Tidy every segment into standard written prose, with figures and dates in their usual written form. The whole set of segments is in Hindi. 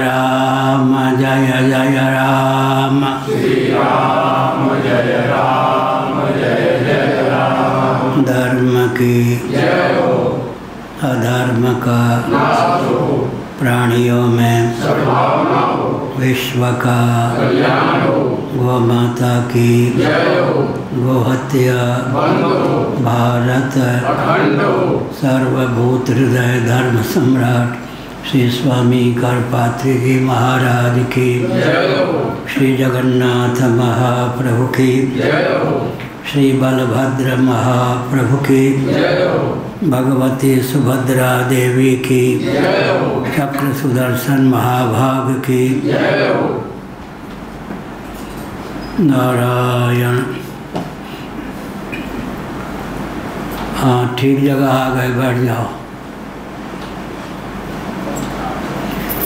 राम जय जय राम। श्री राम जय राम जय जय राम। धर्म की जय हो, अधर्म का नाश हो, प्राणियों में सद्भावना हो, विश्व का कल्याण हो, गौ माता की जय हो, गोहत्या बंद हो, भारत अखंड हो, सर्वभूत हृदय धर्म सम्राट श्री स्वामी करपात्री जी महाराज की जय हो, श्री जगन्नाथ महाप्रभु की जय हो, श्री बलभद्र महाप्रभु की जय हो, भगवती सुभद्रा देवी की जय हो, चक्र सुदर्शन महाभाग की जय हो। नारायण। हाँ, ठीक जगह आ गए, बैठ जाओ।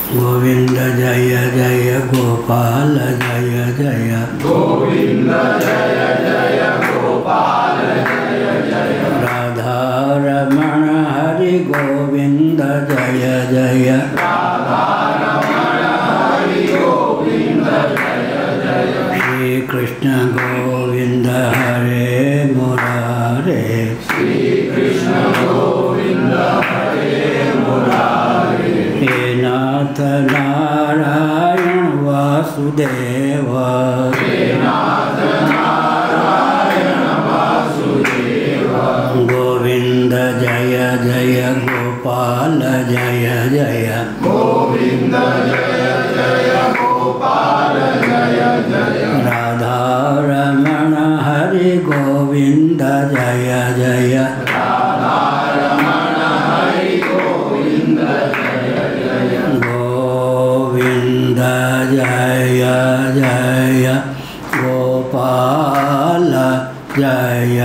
गोविंद जय जय गोपाल जय जय गोविंद जय जय गोपाल जय जय। राधा रमण हरि गोविंद जय जय राधा रमण हरि गोविंद जय जय। श्री कृष्ण गोविंद हरे मुरारे। श्री कृष्ण गोविंद हरे मुरारे। हे नाथ नारायण वासुदेव। हे नाथ नारायण वासुदेव। गोविंद जय जय गोपाल जय जय गोविंद जय जय गोपाल जय जय। राधा रमण हरि गोविंद जय जय राधा रमण हरि गोविंद जय जय। गोविंद जय जय गोपाल जय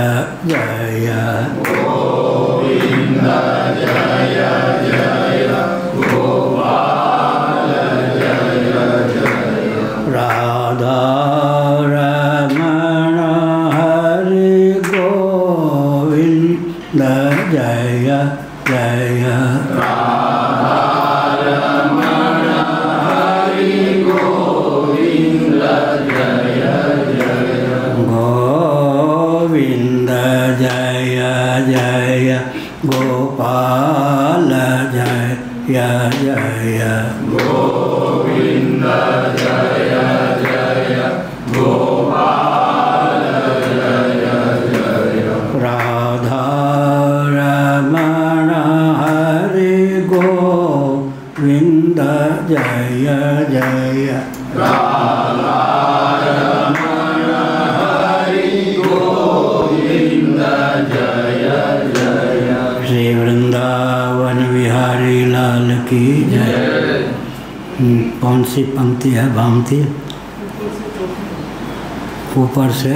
जय गोविंद जय जय गोपाल जय जय। राधा रमण हरि गोविंद जय जय राधा रमण हरि गोविंद जय जय। गोविंद जय जय गोपाल जय जय गोविंद जय जय गोपाल जय जय। राधा रमण हरि गोविंद जय जय राधा रमण हरि गोविंद जय जय। श्री वृंदावन बिहारी लाल की जय। कौन सी पंक्ति है भामती? ऊपर से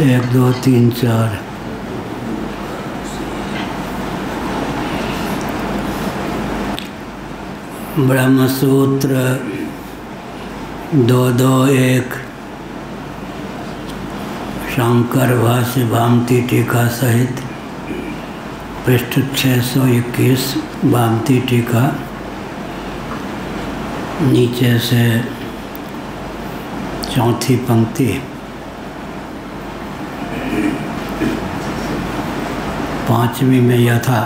1 2 3 4। ब्रह्मसूत्र 2 2 1 शंकर भाष्य भामती टीका सहित पृष्ठ 621 भामती टीका। नीचे से चौथी पंक्ति। पांचवी में यह था,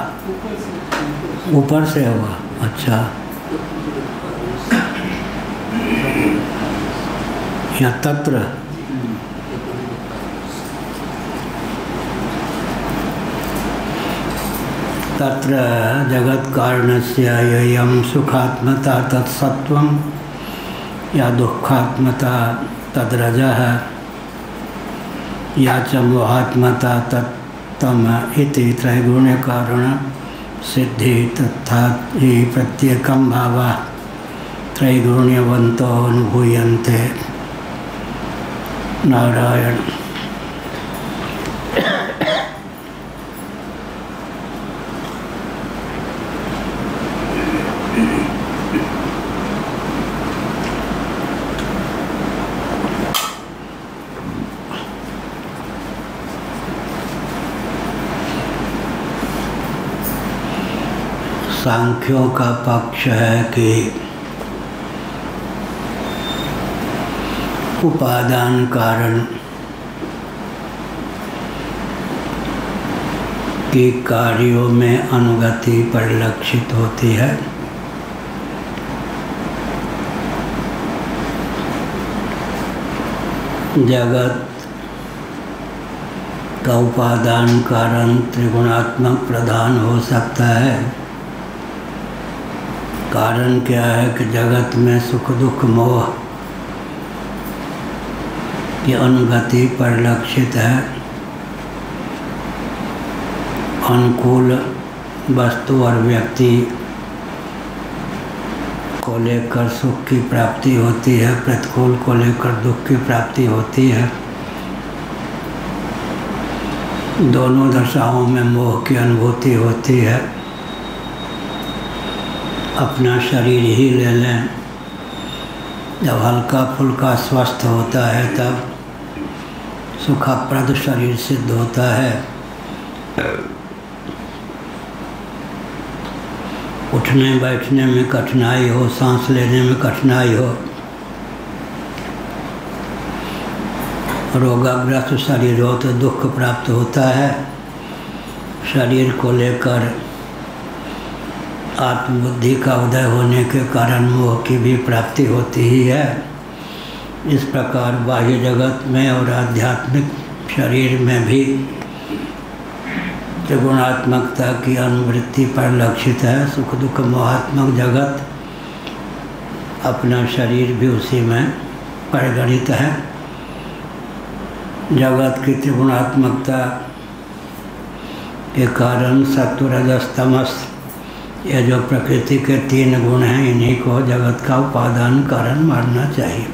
ऊपर से होगा। अच्छा, या तत्र तत्र जगत कारणस्य ययं सुखात्मता तत्सत्वं या दुःखात्मता तद्रजः या च मोहात्मता तत्तम इति त्रैगुण्य कारण सिद्धि तथा ही प्रत्येकं भावः त्रैगुण्यवन्तो अनुभूयन्ते। नारायण। सांख्यों का पक्ष है कि उपादान कारण की कार्यों में अनुगति परिलक्षित होती है। जगत का उपादान कारण त्रिगुणात्मक प्रधान हो सकता है। कारण क्या है कि जगत में सुख दुख मोह की अनुगति परिलक्षित है। अनुकूल वस्तु और व्यक्ति को लेकर सुख की प्राप्ति होती है, प्रतिकूल को लेकर दुख की प्राप्ति होती है। दोनों दशाओं में मोह की अनुभूति होती है। अपना शरीर ही ले लें, जब हल्का फुल्का स्वस्थ होता है तब सुखप्रद शरीर सिद्ध होता है। उठने बैठने में कठिनाई हो, सांस लेने में कठिनाई हो, रोगाग्रस्त शरीर हो तो दुख प्राप्त होता है। शरीर को लेकर आत्मबुद्धि का उदय होने के कारण मोह की भी प्राप्ति होती ही है। इस प्रकार बाह्य जगत में और आध्यात्मिक शरीर में भी त्रिगुणात्मकता की अनुवृत्ति परिलक्षित है। सुख दुख मोहात्मक जगत, अपना शरीर भी उसी में परिगणित है। जगत की त्रिगुणात्मकता के कारण सत्व रजस तमस, ये जो प्रकृति के तीन गुण हैं, इन्हीं को जगत का उपादान कारण मानना चाहिए।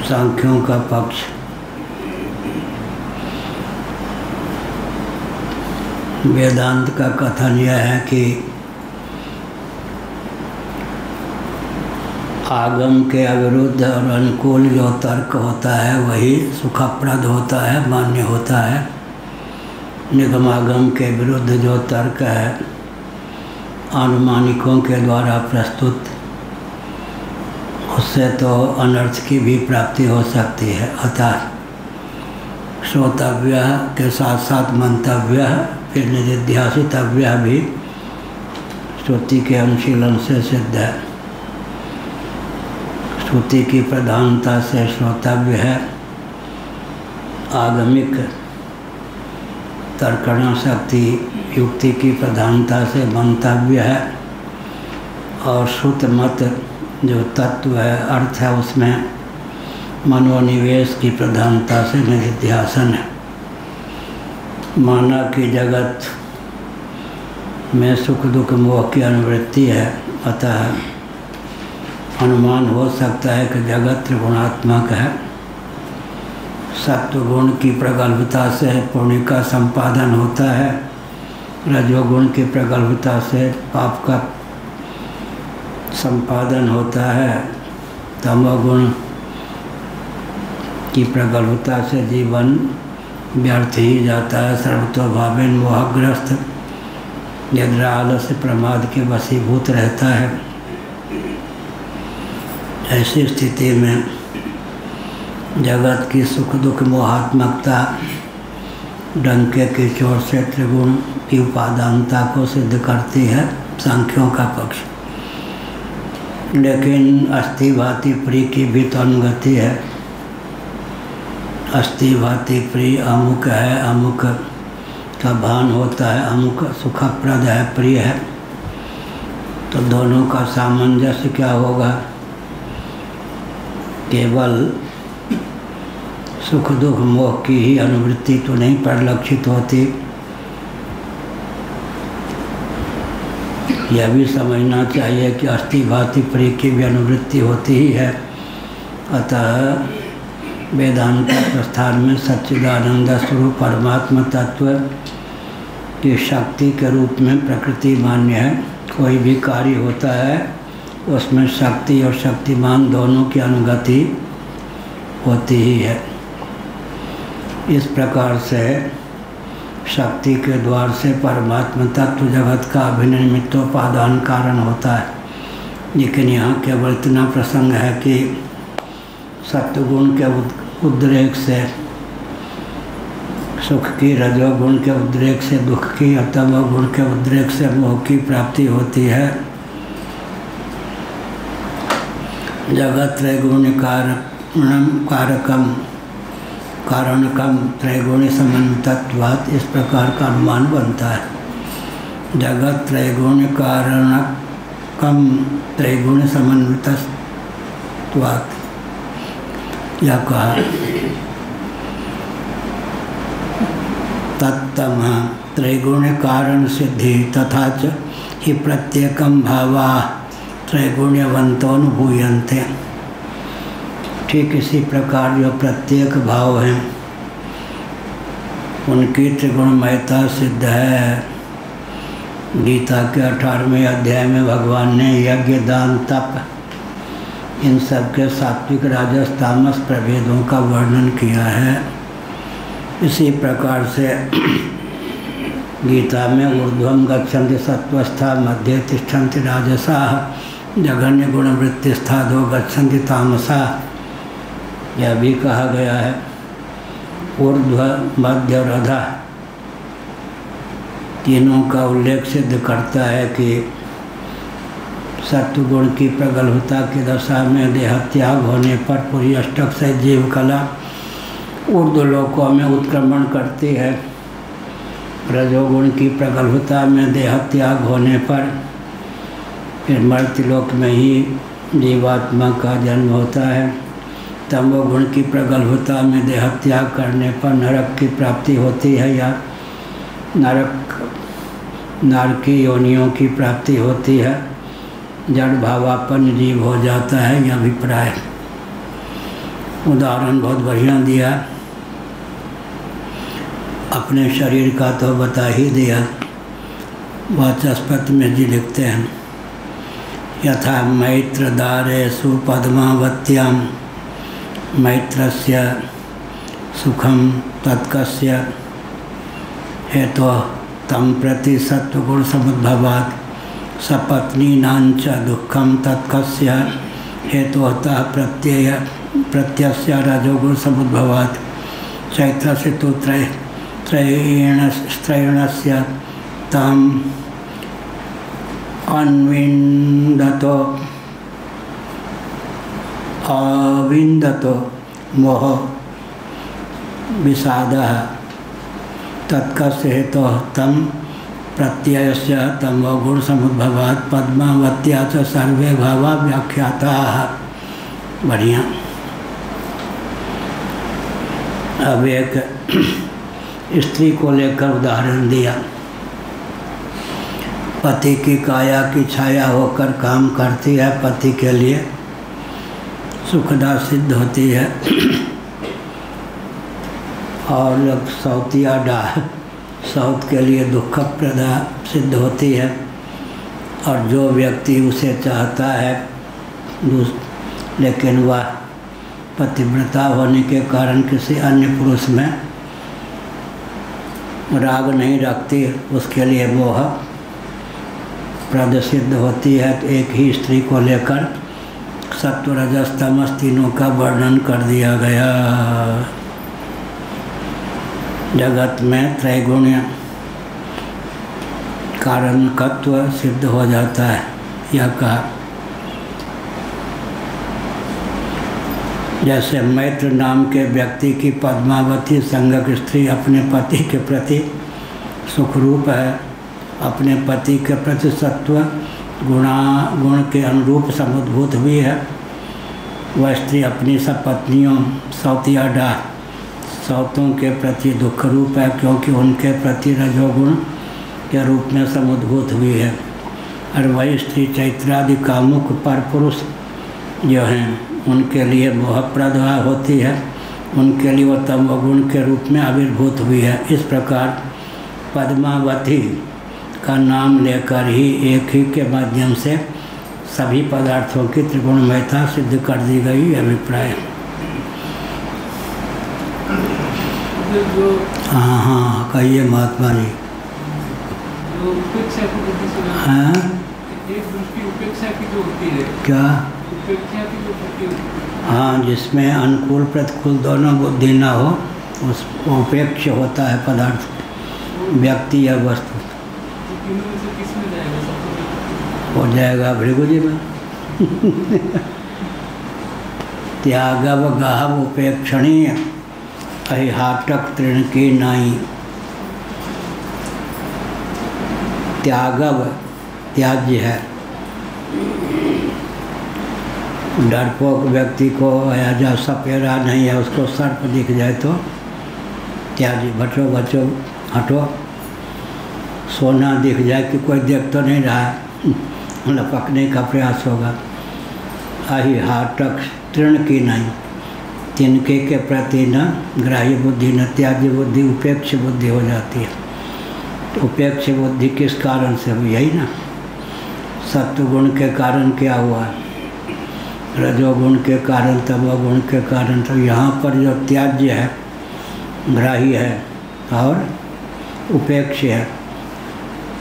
सांख्यों का पक्ष वेदांत का कथन यह है कि आगम के अविरुद्ध और अनुकूल जो तर्क होता है वही सुखप्रद होता है, मान्य होता है। निगमागम के विरुद्ध जो तर्क है अनुमानिकों के द्वारा प्रस्तुत, उससे तो अनर्थ की भी प्राप्ति हो सकती है। अतः श्रोतव्य के साथ साथ मंतव्य, फिर निधिध्यासितव्य भी श्रुति के अनुशीलन से सिद्ध है। श्रुति की प्रधानता से श्रोतव्य है, आगमिक तर्कण शक्ति युक्ति की प्रधानता से मंतव्य है, और श्रुत मत जो तत्व है, अर्थ है, उसमें मनोनिवेश की प्रधानता से निधिध्यासन है। माना कि जगत में सुख दुख मोह की अनुवृत्ति है, अतः अनुमान हो सकता है कि जगत त्रिगुणात्मक है। सत्वगुण की प्रगल्भता से पुण्य का संपादन होता है, रजोगुण की प्रगल्भता से पाप का संपादन होता है, तमोगुण की प्रगल्भता से जीवन व्यर्थ ही जाता है। सर्वतोभावेन मोहग्रस्त निद्रा आलस्य प्रमाद के वशीभूत रहता है। ऐसी स्थिति में जगत की सुख दुख मोहात्मकता डंके की चोट से त्रिगुण की उपादानता को सिद्ध करती है, सांख्यों का पक्ष। लेकिन अस्थि भांति प्रिय की भी तो अनुगति है। अस्थि भांति प्रिय अमुक है, अमुक का भान होता है, अमुक सुखप्रद है, प्रिय है, तो दोनों का सामंजस्य क्या होगा? केवल सुख दुख मोह की ही अनुवृत्ति तो नहीं परिलक्षित होती, यह भी समझना चाहिए कि अस्थि भांति प्रिय की भी अनुवृत्ति होती ही है। अतः वेदांत प्रस्थान में सच्चिदानंद स्वरूप परमात्मा तत्व की शक्ति के रूप में प्रकृति मान्य है। कोई भी कार्य होता है उसमें शक्ति और शक्तिमान दोनों की अनुगति होती ही है। इस प्रकार से शक्ति के द्वार से परमात्मा तत्व जगत का अभिनिमित्तोपादान कारण होता है। लेकिन यहाँ केवल इतना प्रसंग है कि सत्वगुण के उद्रेक से सुख की, रजोगुण के उद्रेक से दुख की, और तमोगुण के उद्रेक से मोह की प्राप्ति होती है। जगत त्रैगुण्य कारणकम त्रैगुण्य समन्वितत्वात् इस प्रकार का अनुमान बनता है। जगत त्रैगुण्य कारणकम त्रैगुण्य समन्वितत्वात् यह कहा। तत्तम त्रैगुण्य कारण सिद्धि तथा च हि प्रत्येकम भावा त्रैगुण्यवंतोनुभूयन्ते। ठीक इसी प्रकार जो प्रत्येक भाव हैं उनकी त्रिगुणमयता सिद्ध है। गीता के 18वें अध्याय में भगवान ने यज्ञ, दान, तप इन सब के सात्विक, राजस, तामस प्रभेदों का वर्णन किया है। इसी प्रकार से गीता में ऊर्ध्वं गच्छन्ति सत्वस्था, मध्ये तिष्ठन्ति राजसाः, जघन्य गुणवृत्तिस्थादो गच्छन्ति तामसा, यह भी कहा गया है। ऊर्ध्व, मध्य और अधः तीनों का उल्लेख सिद्ध करता है कि सत्वगुण की प्रगल्भता की दशा में देहत्याग होने पर पूरी अष्टक से जीव कला ऊर्ध्व लोकों में उत्क्रमण करती है। रजोगुण की प्रगल्भता में देहत्याग होने पर फिर मर्त्यलोक में ही जीवात्मा का जन्म होता है। तमोगुण की प्रगल्भता में देहत्याग करने पर नरक की प्राप्ति होती है या नरकी योनियों की प्राप्ति होती है। जड़ भावापन्न जीव हो जाता है, यह अभिप्राय। उदाहरण बहुत बढ़िया दिया। अपने शरीर का तो बता ही दिया। वाचस्पति में जी लिखते हैं, यथा मैत्रदारेषु पद्मावत्यां मैत्रस्य सुखम तत्कस्य हेतु तम प्रति सत्वगुण समुद्भवात् सपत्नीनांच दुःखम तत्कस्य हेतुतः प्रत्यस्य रजोगुण समुद्भवात् चैत्रस्य तु त्रयणस्य तम अविन्दतो मोह विषादः तत्कस्य हेतुः तम प्रत्ययस्य तमोगुण समुद्भवात् पद्मावत्या च सर्वे भावा व्याख्याताः। बढ़िया। अब एक स्त्री को लेकर उदाहरण दिया। पति की काया की छाया होकर काम करती है, पति के लिए सुखदा सिद्ध होती है, और सौतिया डाह सौत के लिए दुखप्रदा सिद्ध होती है। और जो व्यक्ति उसे चाहता है लेकिन वह पतिव्रता होने के कारण किसी अन्य पुरुष में राग नहीं रखती, उसके लिए मोह प्रद सिद्ध होती है। तो एक ही स्त्री को लेकर सत्व, रजस, तमस तीनों का वर्णन कर दिया गया। जगत में त्रैगुण्य कारणकत्व सिद्ध हो जाता है, यह कहा। जैसे मैत्र नाम के व्यक्ति की पद्मावती संगक स्त्री अपने पति के प्रति सुखरूप है, अपने पति के प्रति सत्व गुण के अनुरूप समुद्भूत भी है। वह स्त्री अपनी सब पत्नियों सौतिया डाह सौतों के प्रति दुख रूप है, क्योंकि उनके प्रति रजोगुण के रूप में समुद्भूत हुई है। और वही स्त्री चैत्रादि कामुक पर पुरुष जो हैं उनके लिए मोहप्रद होती है, उनके लिए वह तमोगुण के रूप में आविर्भूत हुई है। इस प्रकार पद्मावती का नाम लेकर ही एक ही के माध्यम से सभी पदार्थों की त्रिगुणमयता सिद्ध कर दी गई, अभिप्राय। जो हाँ हाँ कहिए महात्मा जी। जो उपेक्षा की बुद्धि से हाँ एक दृष्टि उपेक्षा की जो होती है, क्या? उपेक्षा की जो बुद्धि होती है, हाँ, जिसमें अनुकूल प्रतिकूल दोनों बुद्धि ना हो उस उपेक्ष होता है पदार्थ, व्यक्ति या वस्तु। तो तीनों में से किस में जाएगा सबसे? हो जाएगा भृगु जी में। त्यागव गाहव उपेक्षणीय अहिहाटक तृण की नाई। त्यागव त्याज्य है। डरपोक व्यक्ति को या जो सपेरा नहीं है उसको सर्प दिख जाए तो त्याज्य, बचो बचो हटो। सोना दिख जाए कि कोई देख तो नहीं रहा है, लपकने का प्रयास होगा। अहिहाटक तृण की नहीं, तिनके के प्रति न ग्राह्य बुद्धि न त्याज्य बुद्धि, उपेक्ष बुद्धि हो जाती है। तो उपेक्ष बुद्धि किस कारण से हुई? यही ना, सत्वगुण के कारण क्या हुआ, रजोगुण के कारण, तमोगुण के कारण। तो यहाँ पर जो त्याज्य है, ग्राह्य है और उपेक्ष है,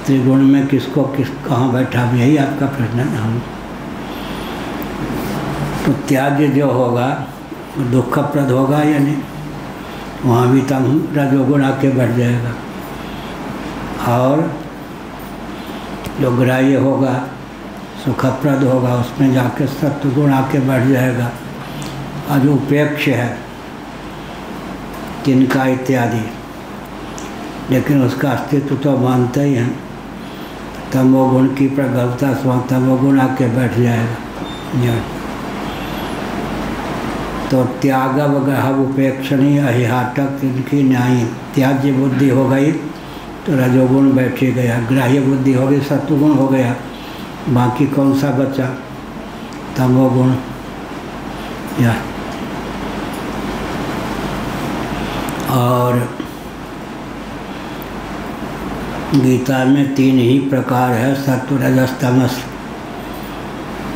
त्रिगुण में किसको किस कहाँ बैठा, यही आपका प्रश्न है। हम तो त्याज्य जो होगा दुखप्रद होगा या नहीं, वहाँ भी तम रजोगुण आके बैठ जाएगा। और जो ग्राह्य होगा सुखप्रद होगा, उसमें जाके सत्वगुण आके बैठ जाएगा। और जो उपेक्ष है तिनका इत्यादि, लेकिन उसका अस्तित्व तो मानते ही हैं। तमोगुण की प्रगल्भता से वहाँ तमोगुण आके बैठ जाएगा। तो त्यागव ग्रह उपेक्षणीय अहिहाटक तिनकी न्यायी। त्याज्य बुद्धि हो गई तो रजोगुण बैठ गया, ग्राह्य बुद्धि हो गई सत्वगुण हो गया, बाकी कौन सा बचा? तमोगुण। या और गीता में 3 ही प्रकार है, सत्व रजस तमस।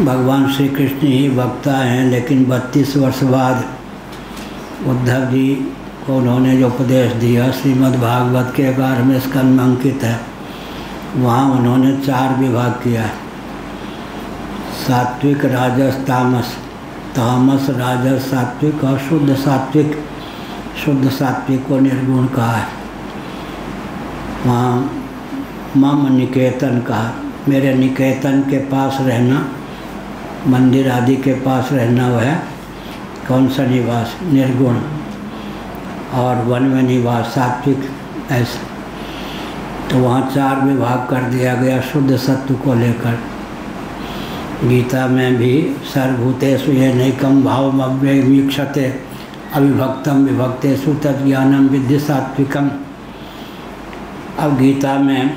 भगवान श्री कृष्ण ही वक्ता हैं, लेकिन 32 वर्ष बाद उद्धव जी को उन्होंने जो उपदेश दिया श्रीमद् भागवत के 11वें स्कंद में अंकित है, वहाँ उन्होंने 4 विभाग किया है। सात्विक, राजस, तामस। तामस, राजस, सात्विक और शुद्ध सात्विक। शुद्ध सात्विक को निर्गुण कहा है। वहाँ मम निकेतन कहा, मेरे निकेतन के पास रहना, मंदिर आदि के पास रहना, वह है कौन सा निवास? निर्गुण। और वन में निवास सात्विक, ऐसा। तो वहाँ 4 विभाग कर दिया गया शुद्ध सत्व को लेकर। गीता में भी सर्वभूतेषु येनैकं भावमव्ययमीक्षते अविभक्तं विभक्तेषु तज्ज्ञानं विद्धि सात्विकम्। अब गीता में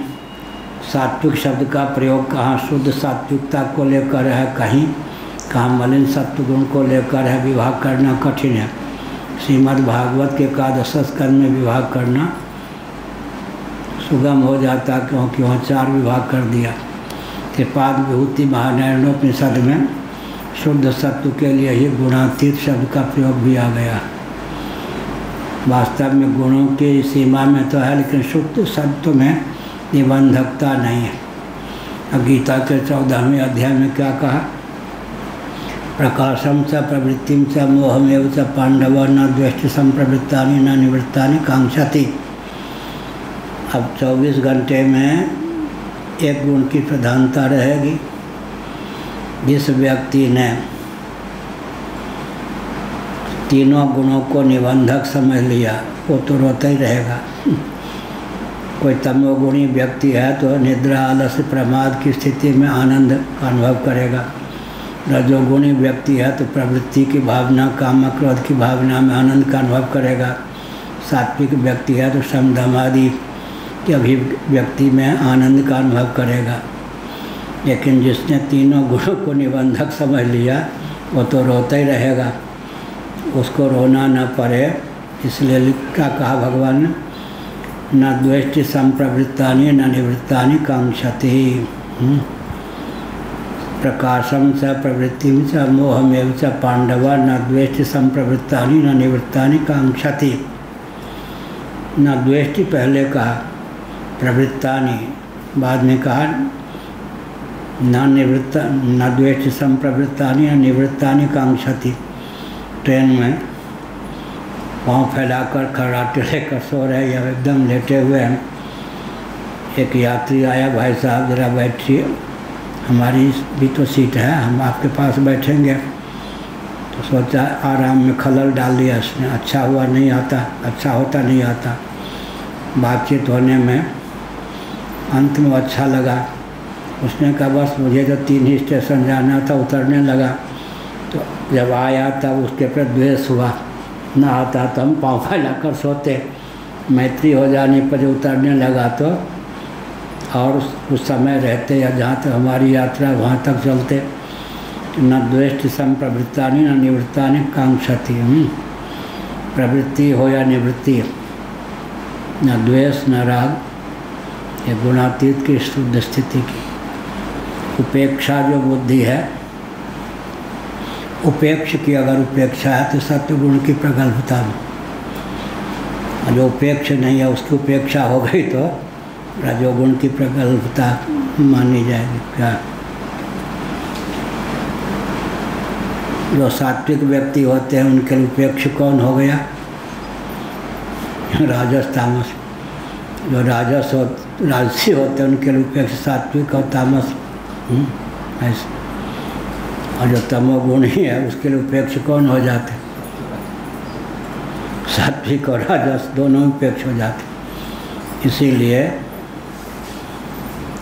सात्विक शब्द का प्रयोग कहाँ शुद्ध सात्विकता को लेकर है, कहाँ मलिन सत्वगुण को लेकर है। विभाग करना कठिन है। श्रीमद् भागवत के 11 स्कंद में विभाग करना सुगम हो जाता, क्योंकि वहाँ 4 विभाग कर दिया। त्रिपाद विभूति महानयनोपनिषद में शुद्ध सत्व के लिए ही गुणातीत शब्द का प्रयोग भी आ गया। वास्तव में गुणों की सीमा में तो है, लेकिन शुद्ध सत्व में निबंधकता नहीं है। अब गीता के 14वें अध्याय में क्या कहा? प्रकाशम च प्रवृत्तिम च मोहमेव च पांडव न द्वेष्टि संप्रवृत्तानि न निवृत्तानि कांक्षति। अब 24 घंटे में एक गुण की प्रधानता रहेगी। जिस व्यक्ति ने तीनों गुणों को निबंधक समझ लिया वो तो रोता ही रहेगा। कोई तमोगुणी व्यक्ति है तो निद्रा, आलस्य, प्रमाद की स्थिति में आनंद का अनुभव करेगा। रजोगुणी व्यक्ति है तो प्रवृत्ति की भावना, काम क्रोध की भावना में आनंद का अनुभव करेगा। सात्विक व्यक्ति है तो शम दम आदि की अभिव्यक्ति में आनंद का अनुभव करेगा। लेकिन जिसने तीनों गुणों को निबंधक समझ लिया वो तो रोता ही रहेगा, उसको रोना न पड़े। इसलिए क्या कहा भगवान ने? न द्वेष्टि संप्रवृत्तानि न निवृत्तानि कांक्षति। प्रकाशम च प्रवृत्तिम च मोहमेव च पांडव न द्वेष्टि संप्रवृत्तानि न निवृत्तानि कांक्षति। न द्वेष्टि पहले कहा, प्रवृत्तानि बाद में कहा, न द्वेष्टि संप्रवृत्तानि न निवृत्तानि कांक्षति। ट्रेन में पाँव फैलाकर खर्राटे लेकर सो रहे या एकदम लेटे हुए हैं। एक यात्री आया, भाई साहब ज़रा बैठिए, हमारी भी तो सीट है, हम आपके पास बैठेंगे। तो सोचा आराम में खलल डाल दिया इसने, अच्छा हुआ नहीं आता, अच्छा होता नहीं आता। बातचीत होने में अंत में अच्छा लगा। उसने कहा बस मुझे तो 3 ही स्टेशन जाना था, उतरने लगा। तो जब आया तब उसके प्रति द्वेष हुआ, ना आता तो हम पाँव फैलाकर सोते। मैत्री हो जाने पर जो उतरने लगा तो और उस समय रहते या जहाँ तक हमारी यात्रा वहाँ तक चलते। न द्वेष्टि संप्रवृत्तानि न निवृत्तानि कांक्षति। प्रवृत्ति हो या निवृत्ति, न द्वेष न राग, ये गुणातीत की शुद्ध स्थिति की। उपेक्षा जो बुद्धि है, उपेक्ष की अगर उपेक्षा है तो सत्व गुण की प्रगल्भता में, जो उपेक्ष नहीं है उसकी उपेक्षा हो गई तो रजोगुण की प्रगल्भता मानी जाएगी। क्या जो सात्विक व्यक्ति होते हैं उनके उपेक्ष कौन हो गया? राजस तामस। जो राजसी होते हैं उनके उपेक्ष सात्विक और तामस ऐसे। और जो तमोगुण ही है उसके लिए उपेक्ष कौन हो जाते? सात्विक और राजस दोनों उपेक्ष हो जाते। इसीलिए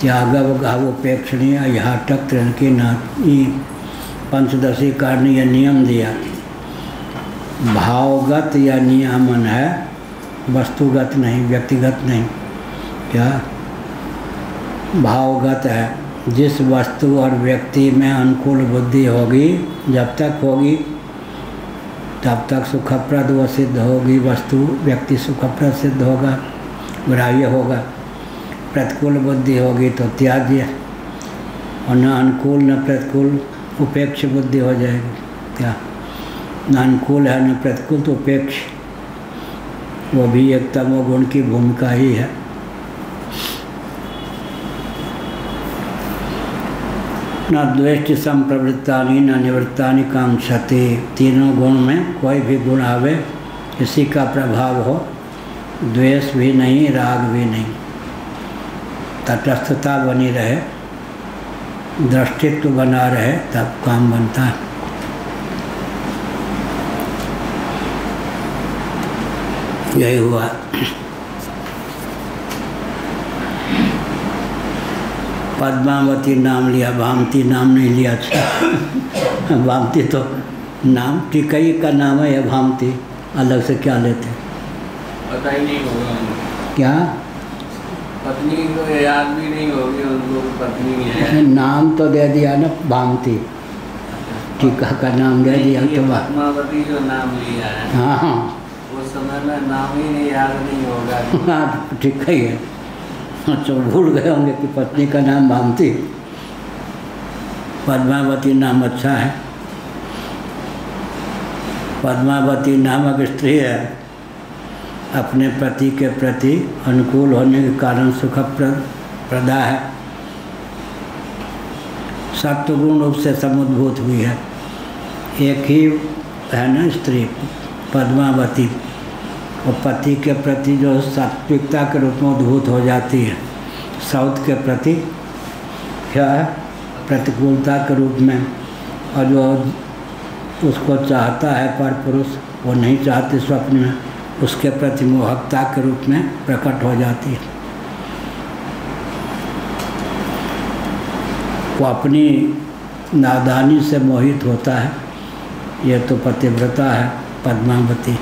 त्यागव गाव उपेक्षणीय यहाँ तक तृण की नाती पंचदशी कारण यह नियम दिया। भावगत या नियमन है, वस्तुगत नहीं, व्यक्तिगत नहीं। क्या भावगत है? जिस वस्तु और व्यक्ति में अनुकूल बुद्धि होगी, जब तक होगी तब तक सुखप्रद व सिद्ध होगी वस्तु, व्यक्ति सुखप्रद सिद्ध होगा, ग्राह्य होगा। प्रतिकूल बुद्धि होगी तो त्याज्य, और न अनुकूल न प्रतिकूल उपेक्ष बुद्धि हो जाएगी। क्या न अनुकूल है न प्रतिकूल तो उपेक्ष, वो भी एक तमोगुण की भूमिका ही है। न द्वेष्टि संप्रवृत्तानि न निवृत्तानि कांक्षति। तीनों गुण में कोई भी गुण आवे, किसी का प्रभाव हो, द्वेष भी नहीं राग भी नहीं, तटस्थता बनी रहे, दृष्टित्व बना रहे, तब काम बनता है। यही हुआ। पद्मावती नाम लिया, भामती नाम नहीं लिया। अच्छा भामती तो नाम टिकई का नाम है, या भामती अलग से क्या लेते? पता ही नहीं होगा क्या? पत्नी को याद भी नहीं होगी, उनको पत्नी है। नाम तो दे दिया ना, भामती टीका का नाम दे दिया तो पद्मावती जो नाम लिया है, हाँ उस समय में नाम ही नहीं याद नहीं होगा। हाँ ठीक ही है। अच्छा भूल गए होंगे कि पत्नी का नाम भामती। पद्मावती नाम अच्छा है। पद्मावती नामक स्त्री है, अपने पति के प्रति अनुकूल होने के कारण सुखप्रदा है, सत्वगुण रूप से समुद्भूत हुई है। एक ही है ना स्त्री पद्मावती, और पति के प्रति जो सात्विकता के रूप में उद्भूत हो जाती है, सौत के प्रति क्या है? प्रतिकूलता के रूप में। और जो उसको चाहता है पर पुरुष, वो नहीं चाहते स्वप्न में, उसके प्रति मोहकता के रूप में प्रकट हो जाती है। वो अपनी नादानी से मोहित होता है। ये तो पतिव्रता है पद्मावती।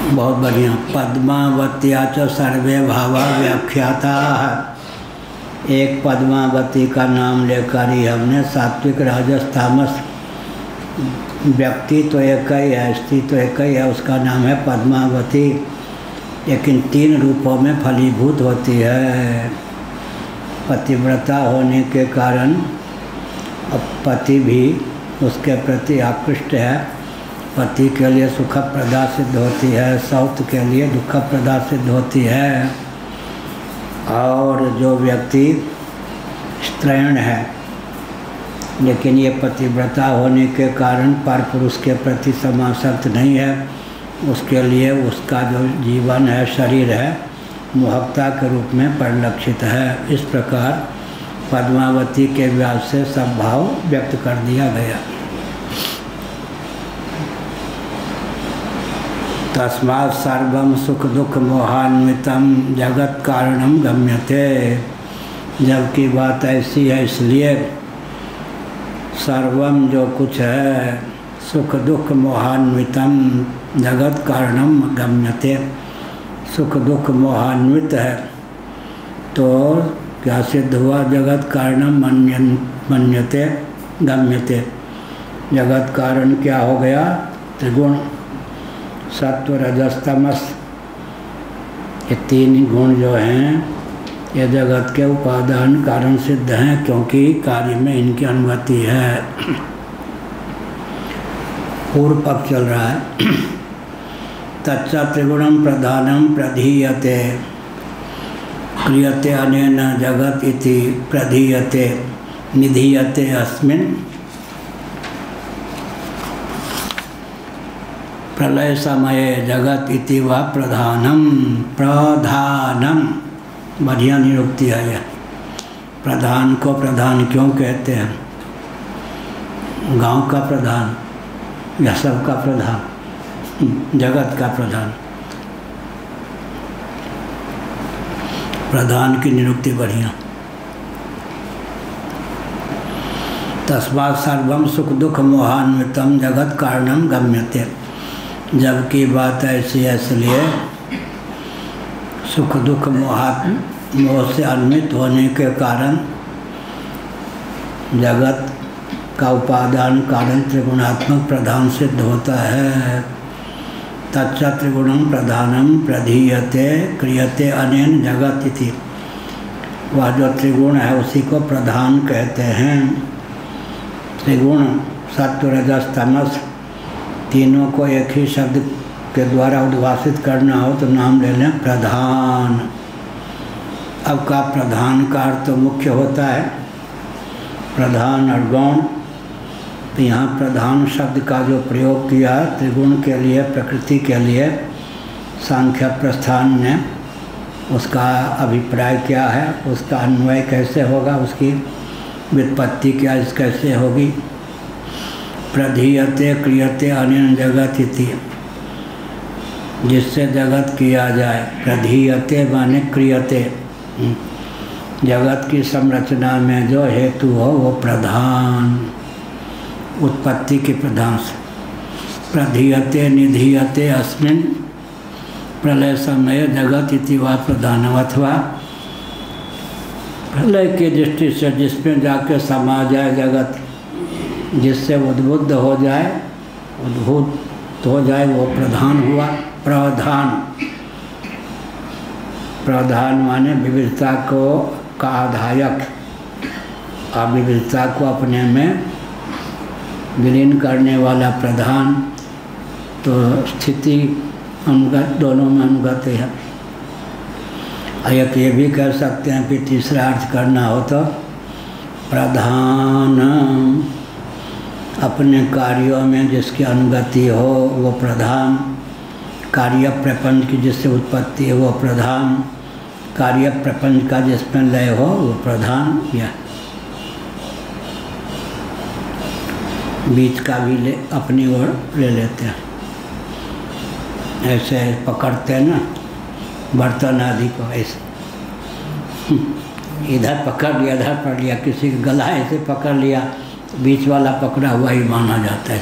बहुत बढ़िया। पद्मावत्या च सर्वे भावा व्याख्याता। एक पद्मावती का नाम लेकर ही हमने सात्विक राजस तामस, व्यक्ति तो एक ही है, स्त्री तो एक ही है, उसका नाम है पद्मावती, लेकिन 3 रूपों में फलीभूत होती है। पतिव्रता होने के कारण अब पति भी उसके प्रति आकृष्ट है, उत्पत्ति के लिए सुखप्रदा सिद्ध होती है, सौत के लिए दुखप्रदा सिद्ध होती है। और जो व्यक्ति स्त्रैण है लेकिन ये पतिव्रता होने के कारण पर पुरुष के प्रति समासक्त नहीं है, उसके लिए उसका जो जीवन है, शरीर है, मोहकता के रूप में परिलक्षित है। इस प्रकार पद्मावती के व्यास से सब भाव व्यक्त कर दिया गया। तस्मात् सर्वं सुख दुख मोहान्वितम जगत कारणम गम्यते। जबकि बात ऐसी है, इसलिए सर्वम जो कुछ है सुख दुख मोहान्वितम जगत कारणम गम्यते, सुख दुख मोहान्वित है तो क्या सिद्ध हुआ? जगत कारणम मन्यते गम्यते। जगत कारण क्या हो गया? त्रिगुण, सत्व रजस तमस, ये तीन गुण जो हैं ये जगत के उपादान कारण सिद्ध हैं, क्योंकि कार्य में इनकी अनुगति है। पूर्व पक्ष चल रहा है। तच्च त्रिगुणम प्रधानम प्रधीयते क्रियते अनेन जगत इति प्रधीयते निधीयते अस्मिन् प्रलय समये जगत इति वा प्रधानम। प्रधानम बढ़िया निरुक्ति है यह। प्रधान को प्रधान क्यों कहते हैं? गांव का प्रधान या सबका प्रधान? जगत का प्रधान। प्रधान की निरुक्ति बढ़िया। तस्मात् सर्वं सुख दुख मोहान्वितम जगत कारणम गम्यते। जबकि बात ऐसी है, इसलिए सुख दुख मोह से अन्वित होने के कारण जगत का उपादान कारण त्रिगुणात्मक प्रधान सिद्ध होता है। तच्च त्रिगुणम प्रधानम प्रधीयते क्रियते अनेन जगत इति। वह जो त्रिगुण है उसी को प्रधान कहते हैं। त्रिगुण सत्व रजस तमस तीनों को एक ही शब्द के द्वारा उद्भाषित करना हो तो नाम ले लें प्रधान। अब का प्रधान का अर्थ तो मुख्य होता है, प्रधान और गौण। तो यहाँ प्रधान शब्द का जो प्रयोग किया त्रिगुण के लिए, प्रकृति के लिए, सांख्य प्रस्थान ने उसका अभिप्राय क्या है, उसका अन्वय कैसे होगा, उसकी व्युत्पत्ति क्या कैसे होगी? प्रधीयते क्रियते अनेन जगत इति, जिससे जगत किया जाए। प्रधीयते माने क्रियते, जगत की संरचना में जो हेतु हो वो प्रधान, उत्पत्ति के प्रधान से। प्रधीयते निधीयते अस्मिन् प्रलय समय जगत इति वा प्रधान। अथवा प्रलय की दृष्टि से जिसमें जाके समा जाए जगत, जिससे उद्बुद्ध हो जाए, उद्भूत हो जाए, वो प्रधान हुआ। प्रधान, प्रधान माने विविधता को का आधायक, अविविधता को अपने में विलीन करने वाला प्रधान। तो स्थिति अनुगत, दोनों में अनुगत है। एक ये भी कह सकते हैं कि तीसरा अर्थ करना हो तो प्रधान अपने कार्यों में जिसकी अनुगति हो वो प्रधान, कार्य प्रपंच की जिससे उत्पत्ति है वो प्रधान, कार्य प्रपंच का जिसमें लय हो वो प्रधान। या बीच का भी अपनी ओर ले लेते हैं, ऐसे पकड़ते हैं ना बर्तन आदि को, ऐसे इधर पकड़ लिया, इधर पकड़ लिया, किसी का गला ऐसे पकड़ लिया, बीच वाला पकड़ा हुआ ही माना जाता है।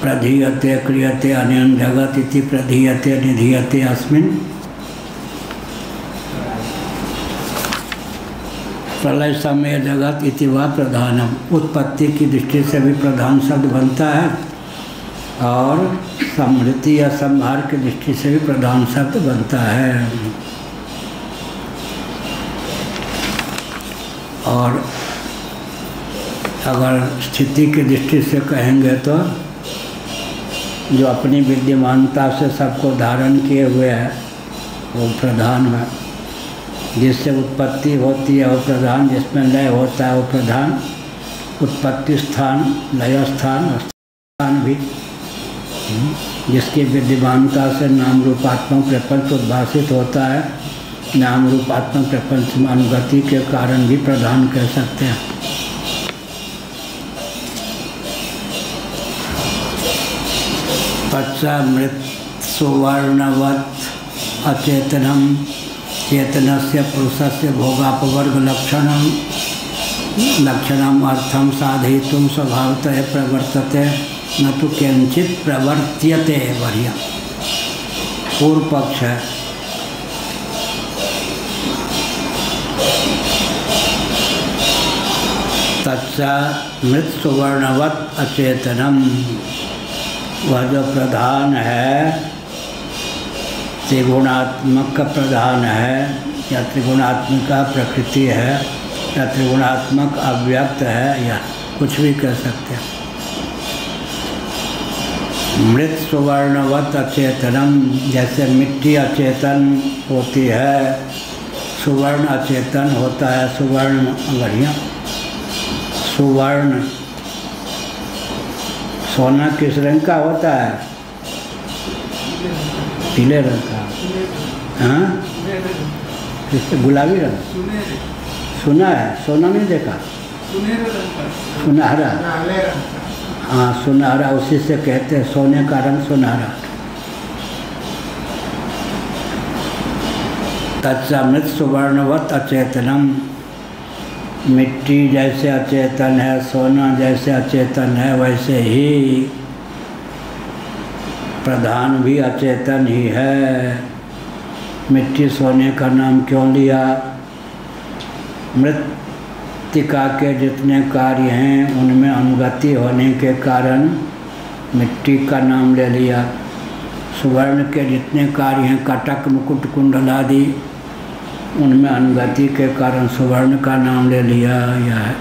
प्रधीयते क्रियते अनेन जगत इति प्रधीयते निधीयते अस्मिन् प्रलय समय जगत इति वा प्रधानम। उत्पत्ति की दृष्टि से भी प्रधान शब्द बनता है और समृद्धि या संहार की दृष्टि से भी प्रधान शब्द बनता है। और अगर स्थिति की दृष्टि से कहेंगे तो जो अपनी विद्यमानता से सबको धारण किए हुए है वो प्रधान है। जिससे उत्पत्ति होती है वो प्रधान, जिसमें लय होता है वो प्रधान। उत्पत्ति स्थान, लय स्थान और स्थान भी, जिसकी विद्यमानता से नाम रूपात्मक प्रपंच उद्भासित होता है। नाम रूपात्मक प्रपंच में अनुगति के कारण भी प्रधान कह सकते हैं। पश्चामृत सुवर्णवत् अचेतनम चेतनस्य पुरुषस्य भोगापवर्ग लक्षणम अर्थम साधयितुं स्वभावतः प्रवर्तते न तो किंचित प्रवर्त्यते। बढ़िया पूर्व पक्ष है। तच्चा मृत सुवर्णवत् अचेतनम, वह जो प्रधान है त्रिगुणात्मक का प्रधान है या त्रिगुणात्मिका प्रकृति है या त्रिगुणात्मक अव्यक्त है या कुछ भी कह सकते हैं। मृत सुवर्णवत् अचेतनम, जैसे मिट्टी अचेतन होती है, सुवर्ण अचेतन होता है। सुवर्ण बढ़िया, सुवर्ण सोना किस रंग का होता है? पीले रंग का। हाँ, किस गुलाबी रंग? सुना है, सोना नहीं देखा? सुनहरा। हाँ, सुनहरा, उसी से कहते हैं सोने का रंग सुनहरा। तत्समृत सुवर्णवत् अचेतनम, मिट्टी जैसे अचेतन है, सोना जैसे अचेतन है, वैसे ही प्रधान भी अचेतन ही है। मिट्टी सोने का नाम क्यों लिया? मृत्तिका के जितने कार्य हैं उनमें अनुगति होने के कारण मिट्टी का नाम ले लिया। सुवर्ण के जितने कार्य हैं, कटक मुकुट कुंडल आदि, उनमें अनुगति के कारण सुवर्ण का नाम ले लिया। यह है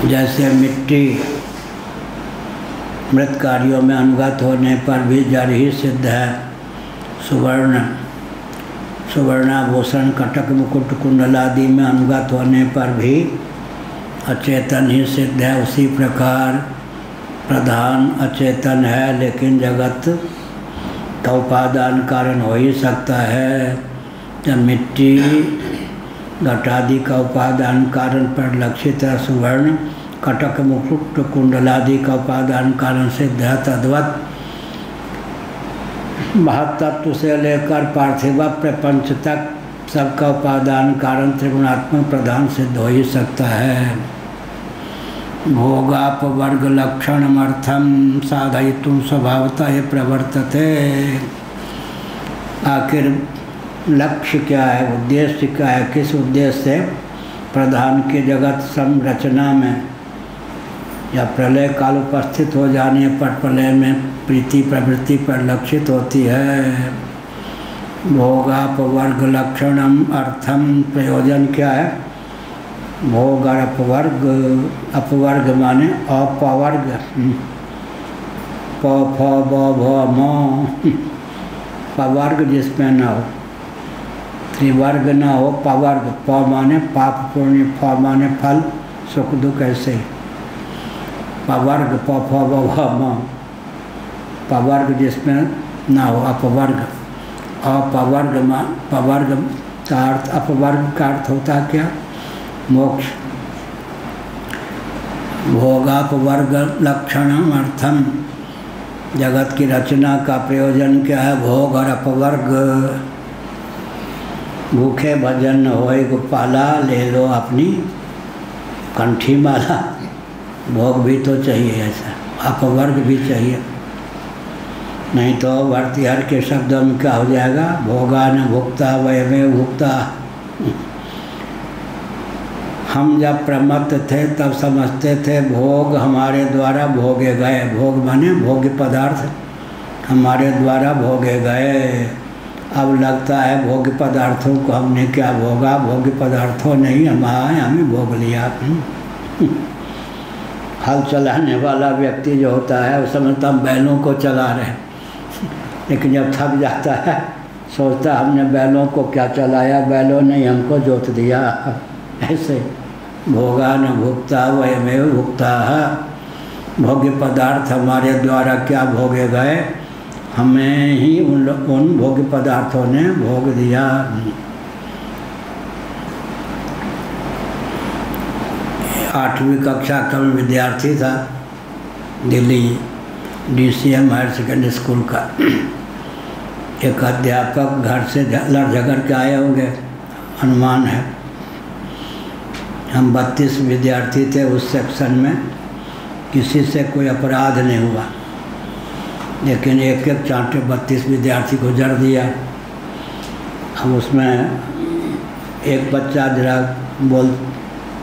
जैसे मिट्टी मृत कार्यों में अनुगत होने पर भी जड़ ही सिद्ध है। सुवर्ण, सुवर्णाभूषण, कटक मुकुट कुंडल आदि में अनुगत होने पर भी अचेतन ही सिद्ध है। उसी प्रकार प्रधान अचेतन है, लेकिन जगत का उपादान कारण हो ही सकता है। जब मिट्टी घटादि का उपादान कारण परिलक्षित है, सुवर्ण कटक मुकुट कुंडलादि का उपादान कारण सिद्ध है। तद्वत महत्तत्व से लेकर पार्थिव प्रपंच तक सबका उपादान कारण त्रिगुणात्मक प्रधान सिद्ध हो ही सकता है। भोगापवर्ग लक्षणमर्थम साधयितुं स्वभावतः प्रवर्तते। आखिर लक्ष्य क्या है, उद्देश्य क्या है? किस उद्देश्य से प्रधान की जगत संरचना में या प्रलय काल उपस्थित हो जाने पर प्रलय में प्रीति प्रवृत्ति परिलक्षित होती है। भोगापवर्ग लक्षणम अर्थम, प्रयोजन क्या है? भोग और अपवर्ग। अपवर्ग माने अपवर्ग, प फ ब भ म, पवर्ग जिसमें न हो, त्रिवर्ग न हो, पवर्ग। प माने पाप पुण्य, फ माने फल सुख दुख, ऐसे पवर्ग, प फ ब भ म, पवर्ग जिसमें न हो, अपवर्ग। अपवर्ग पवर्ग का अर्थ, अपवर्ग का अर्थ होता क्या? मोक्ष। भोगापवर्ग लक्षणम अर्थम, जगत की रचना का प्रयोजन क्या है? भोग और अपवर्ग। भूखे भजन न होए गोपाला, ले लो अपनी कंठी माला। भोग भी तो चाहिए, ऐसा अपवर्ग भी चाहिए, नहीं तो भर्तृहरि के शब्दों में क्या हो जाएगा? भोगा न भुक्ता वयमेव भुक्ता। हम जब प्रमत्त थे तब समझते थे भोग हमारे द्वारा भोगे गए। भोग माने भोग्य पदार्थ हमारे द्वारा भोगे गए। अब लगता है भोग्य पदार्थों को हमने क्या भोगा? भोग्य पदार्थों ने ही हमें भोग लिया। हल चलाने वाला व्यक्ति जो होता है वो समझता हम बैलों को चला रहे हैं, लेकिन जब थक जाता है सोचता हमने बैलों को क्या चलाया, बैलों ने हमको जोत दिया। ऐसे भोगा न भुगता वयमेव भुगता, भोग्य पदार्थ हमारे द्वारा क्या भोगे गए, हमें ही उन भोग्य पदार्थों ने भोग दिया। 8वीं कक्षा का मैं विद्यार्थी था, Delhi DCM higher secondary school का। एक अध्यापक घर से लड़ झगड़ के आए होंगे, अनुमान है। हम 32 विद्यार्थी थे उस सेक्शन में, किसी से कोई अपराध नहीं हुआ, लेकिन एक एक चांटे 32 विद्यार्थी को जड़ दिया। अब उसमें एक बच्चा जरा बोल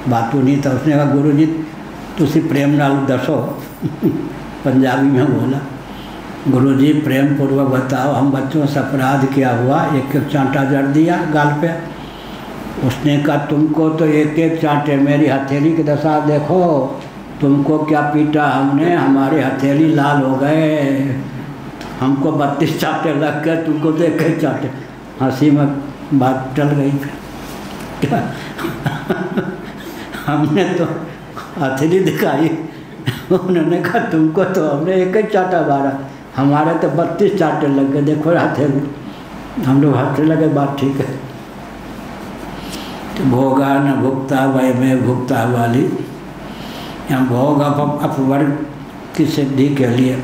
बातू नहीं था, उसने कहा गुरुजी तुसी प्रेम नाल दसो पंजाबी में बोला, गुरुजी प्रेम पूर्वक बताओ हम बच्चों से अपराध क्या हुआ, एक एक चांटा जड़ दिया गाल पे। उसने कहा तुमको तो एक एक चांटे, मेरी हथेली की दशा देखो, तुमको क्या पीटा हमने, हमारे हथेली लाल हो गए, हमको 32 चांटे लग गए, तुमको तो एक एक चांटे। हंसी में बात टल गई फिर। हमने तो हथेली दिखाई, उन्होंने कहा तुमको तो हमने एक एक चांटा मारा, हमारे तो 32 चांटे लग गए, देखो हथेली। हम लोग हंसने लगे, बात ठीक है। तो भोगा न भुगता वयमेव भुगता वाली, यहाँ भोग अपवर्ग की सिद्धि के लिए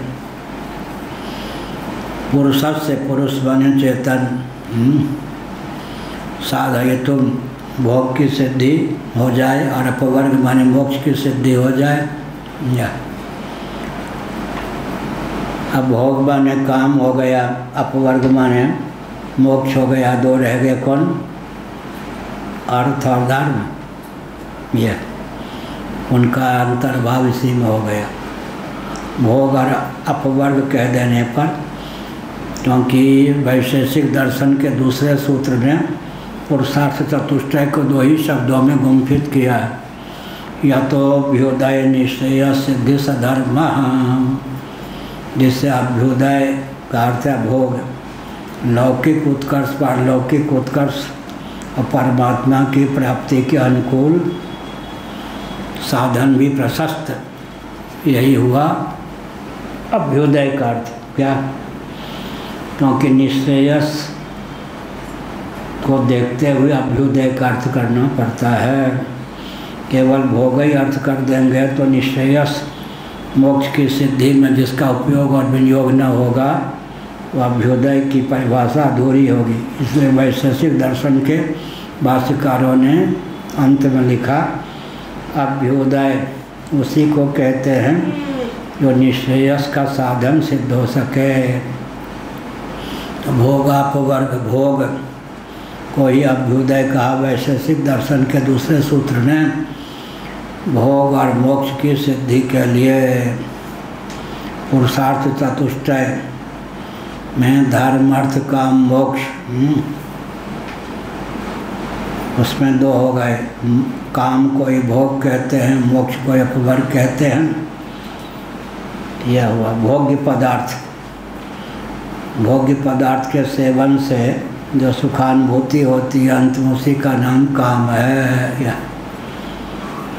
पुरुष से पुरुष बने चेतन साधय तुम भोग की सिद्धि हो जाए, और अपवर्ग माने मोक्ष की सिद्धि हो जाए। या अब भोग माने काम हो गया, अपवर्ग माने मोक्ष हो गया, दो रह गए कौन, अर्थ और धर्म। यह उनका अंतर्भाव इसी में हो गया। भोग और अपवर्ग कह देने पर, क्योंकि वैशेषिक दर्शन के दूसरे सूत्र ने पुरुषार्थ चतुष्टय को 2 ही शब्दों में गुम्फित किया है, या तो अभ्युदय निश्चय सिद्धि सधर्म, जिससे अभ्युदय का अर्थ है भोग, लौकिक उत्कर्ष पारलौकिक उत्कर्ष और परमात्मा की प्राप्ति के अनुकूल साधन भी प्रशस्त, यही हुआ अभ्युदय का अर्थ। क्या, क्योंकि निश्चयस को देखते हुए अभ्युदय का अर्थ करना पड़ता है। केवल भोग ही अर्थ कर देंगे तो निश्चयस मोक्ष की सिद्धि में जिसका उपयोग और विनियोग न होगा, वो अभ्युदय की परिभाषा अधूरी होगी। इसलिए वैशेषिक दर्शन के भाष्यकारों ने अंत में लिखा, अभ्युदय उसी को कहते हैं जो निश्चयस का साधन सिद्ध हो सके। तो भोगापवर्ग भोग को ही अभ्युदय कहा वैशेषिक दर्शन के दूसरे सूत्र ने। भोग और मोक्ष की सिद्धि के लिए पुरुषार्थ चतुष्टय में धर्म अर्थ काम मोक्ष, उसमें 2 हो गए। काम को ही भोग कहते हैं, मोक्ष को अपवर्ग कहते हैं। यह हुआ भोग्य पदार्थ। भोग्य पदार्थ के सेवन से जो सुखानुभूति होती है, अंत में उसी का नाम काम है। या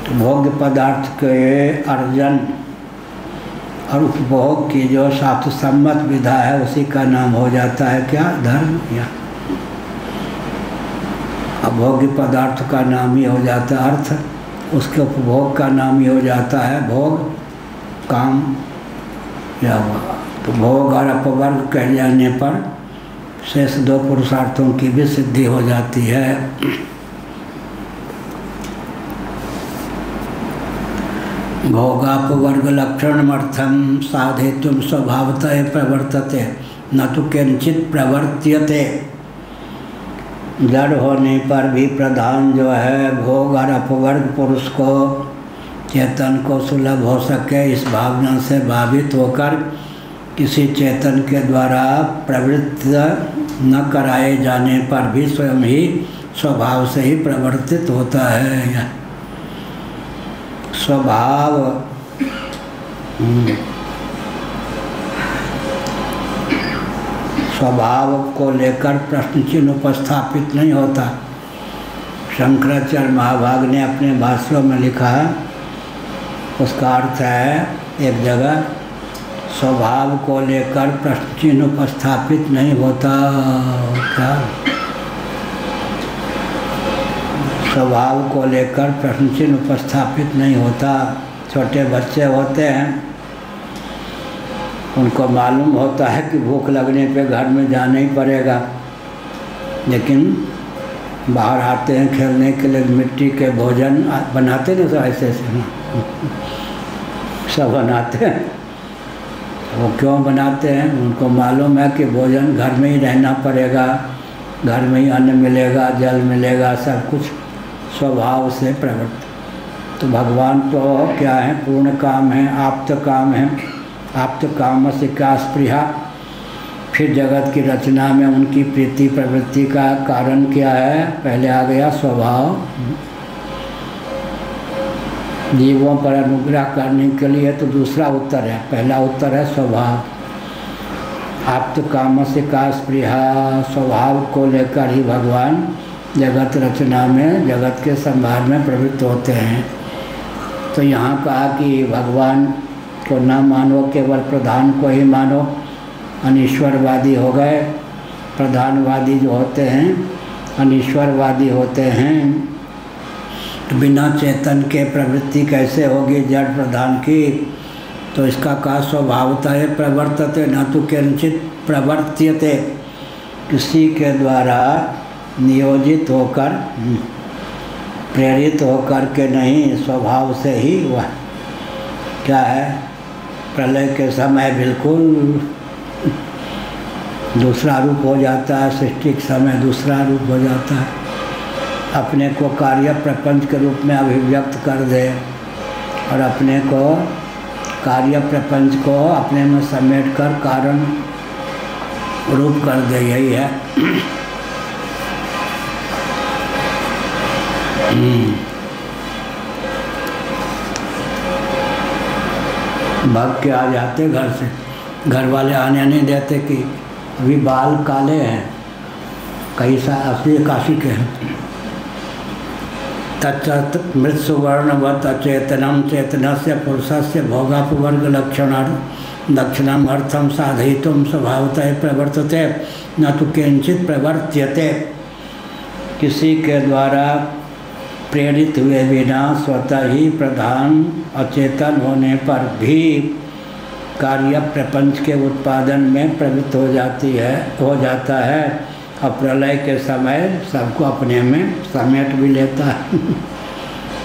तो भोग्य पदार्थ के अर्जन और उपभोग की जो शास्त्र सम्मत विधा है, उसी का नाम हो जाता है क्या, धर्म। या अभोग्य पदार्थ का नाम ही हो जाता है अर्थ, उसके उपभोग का नाम ही हो जाता है भोग, काम। या हुआ तो भोग और अपवर्ग कह जाने पर शेष 2 पुरुषार्थों की भी सिद्धि हो जाती है। भोगापवर्ग लक्षणमर्थम साधयितुं स्वभावतः प्रवर्तते न तो किंचित प्रवर्त्यते। जड़ होने पर भी प्रधान जो है भोग और अपवर्ग पुरुष को, चेतन को सुलभ हो सके, इस भावना से भावित होकर किसी चेतन के द्वारा प्रवृत्त न कराए जाने पर भी स्वयं ही स्वभाव से ही प्रवर्तित होता है। स्वभाव स्वभाव को लेकर प्रश्न चिन्ह उपस्थापित नहीं होता। शंकराचार्य महाभाग ने अपने भाष्यों में लिखा, उसका अर्थ है एक जगह स्वभाव को लेकर प्रश्न चिन्ह उपस्थापित नहीं होता। क्या स्वभाव को लेकर प्रश्न चिन्ह उपस्थापित नहीं होता। छोटे बच्चे होते हैं, उनको मालूम होता है कि भूख लगने पे घर में जाना ही पड़ेगा, लेकिन बाहर आते हैं खेलने के लिए, मिट्टी के भोजन बनाते ना, तो ऐसे सब बनाते हैं। वो क्यों बनाते हैं? उनको मालूम है कि भोजन घर में ही रहना पड़ेगा, घर में ही अन्न मिलेगा, जल मिलेगा, सब कुछ स्वभाव से प्रवृत्त। तो भगवान तो क्या है? पूर्ण काम है, आप्त काम है। आप्त काम से क्या स्पृहा? फिर जगत की रचना में उनकी प्रीति प्रवृत्ति का कारण क्या है? पहले आ गया स्वभाव। जीवों पर अनुग्रह करने के लिए तो दूसरा उत्तर है, पहला उत्तर है स्वभाव। आप्त काम से का स्पृहा, स्वभाव को लेकर ही भगवान जगत रचना में, जगत के संभार में प्रवृत्त होते हैं। तो यहाँ कहा कि भगवान को न मानो, केवल प्रधान को ही मानो। अनीश्वरवादी हो गए। प्रधानवादी जो होते हैं अनीश्वरवादी होते हैं। तो बिना चेतन के प्रवृत्ति कैसे होगी जड़ प्रधान की? तो इसका का स्वभावता है प्रवर्तते न तो किंचित प्रवर्त्यते, किसी के द्वारा नियोजित होकर प्रेरित होकर के नहीं, स्वभाव से ही वह क्या है? प्रलय के समय बिल्कुल दूसरा रूप हो जाता है, सृष्टि के समय दूसरा रूप हो जाता है। अपने को कार्य प्रपंच के रूप में अभिव्यक्त कर दे और अपने को कार्य प्रपंच को अपने में समेट कर कारण रूप कर दे, यही है। भाग के आ जाते घर से, घर वाले आने नहीं देते कि अभी बाल काले हैं, कई साल 80-81 के हैं। तच्च मृत सुवर्णवत अचेतनम चेतनस्य पुरुषस्य भोगापवर्ग लक्षणम अर्थम साधयितुम स्वभावतः प्रवर्तते न तो किंचित प्रवर्त्यते। किसी के द्वारा प्रेरित हुए बिना स्वतः ही प्रधान अचेतन होने पर भी कार्य प्रपंच के उत्पादन में प्रवृत्त हो जाता है और प्रलय के समय सबको अपने में समेट भी लेता है।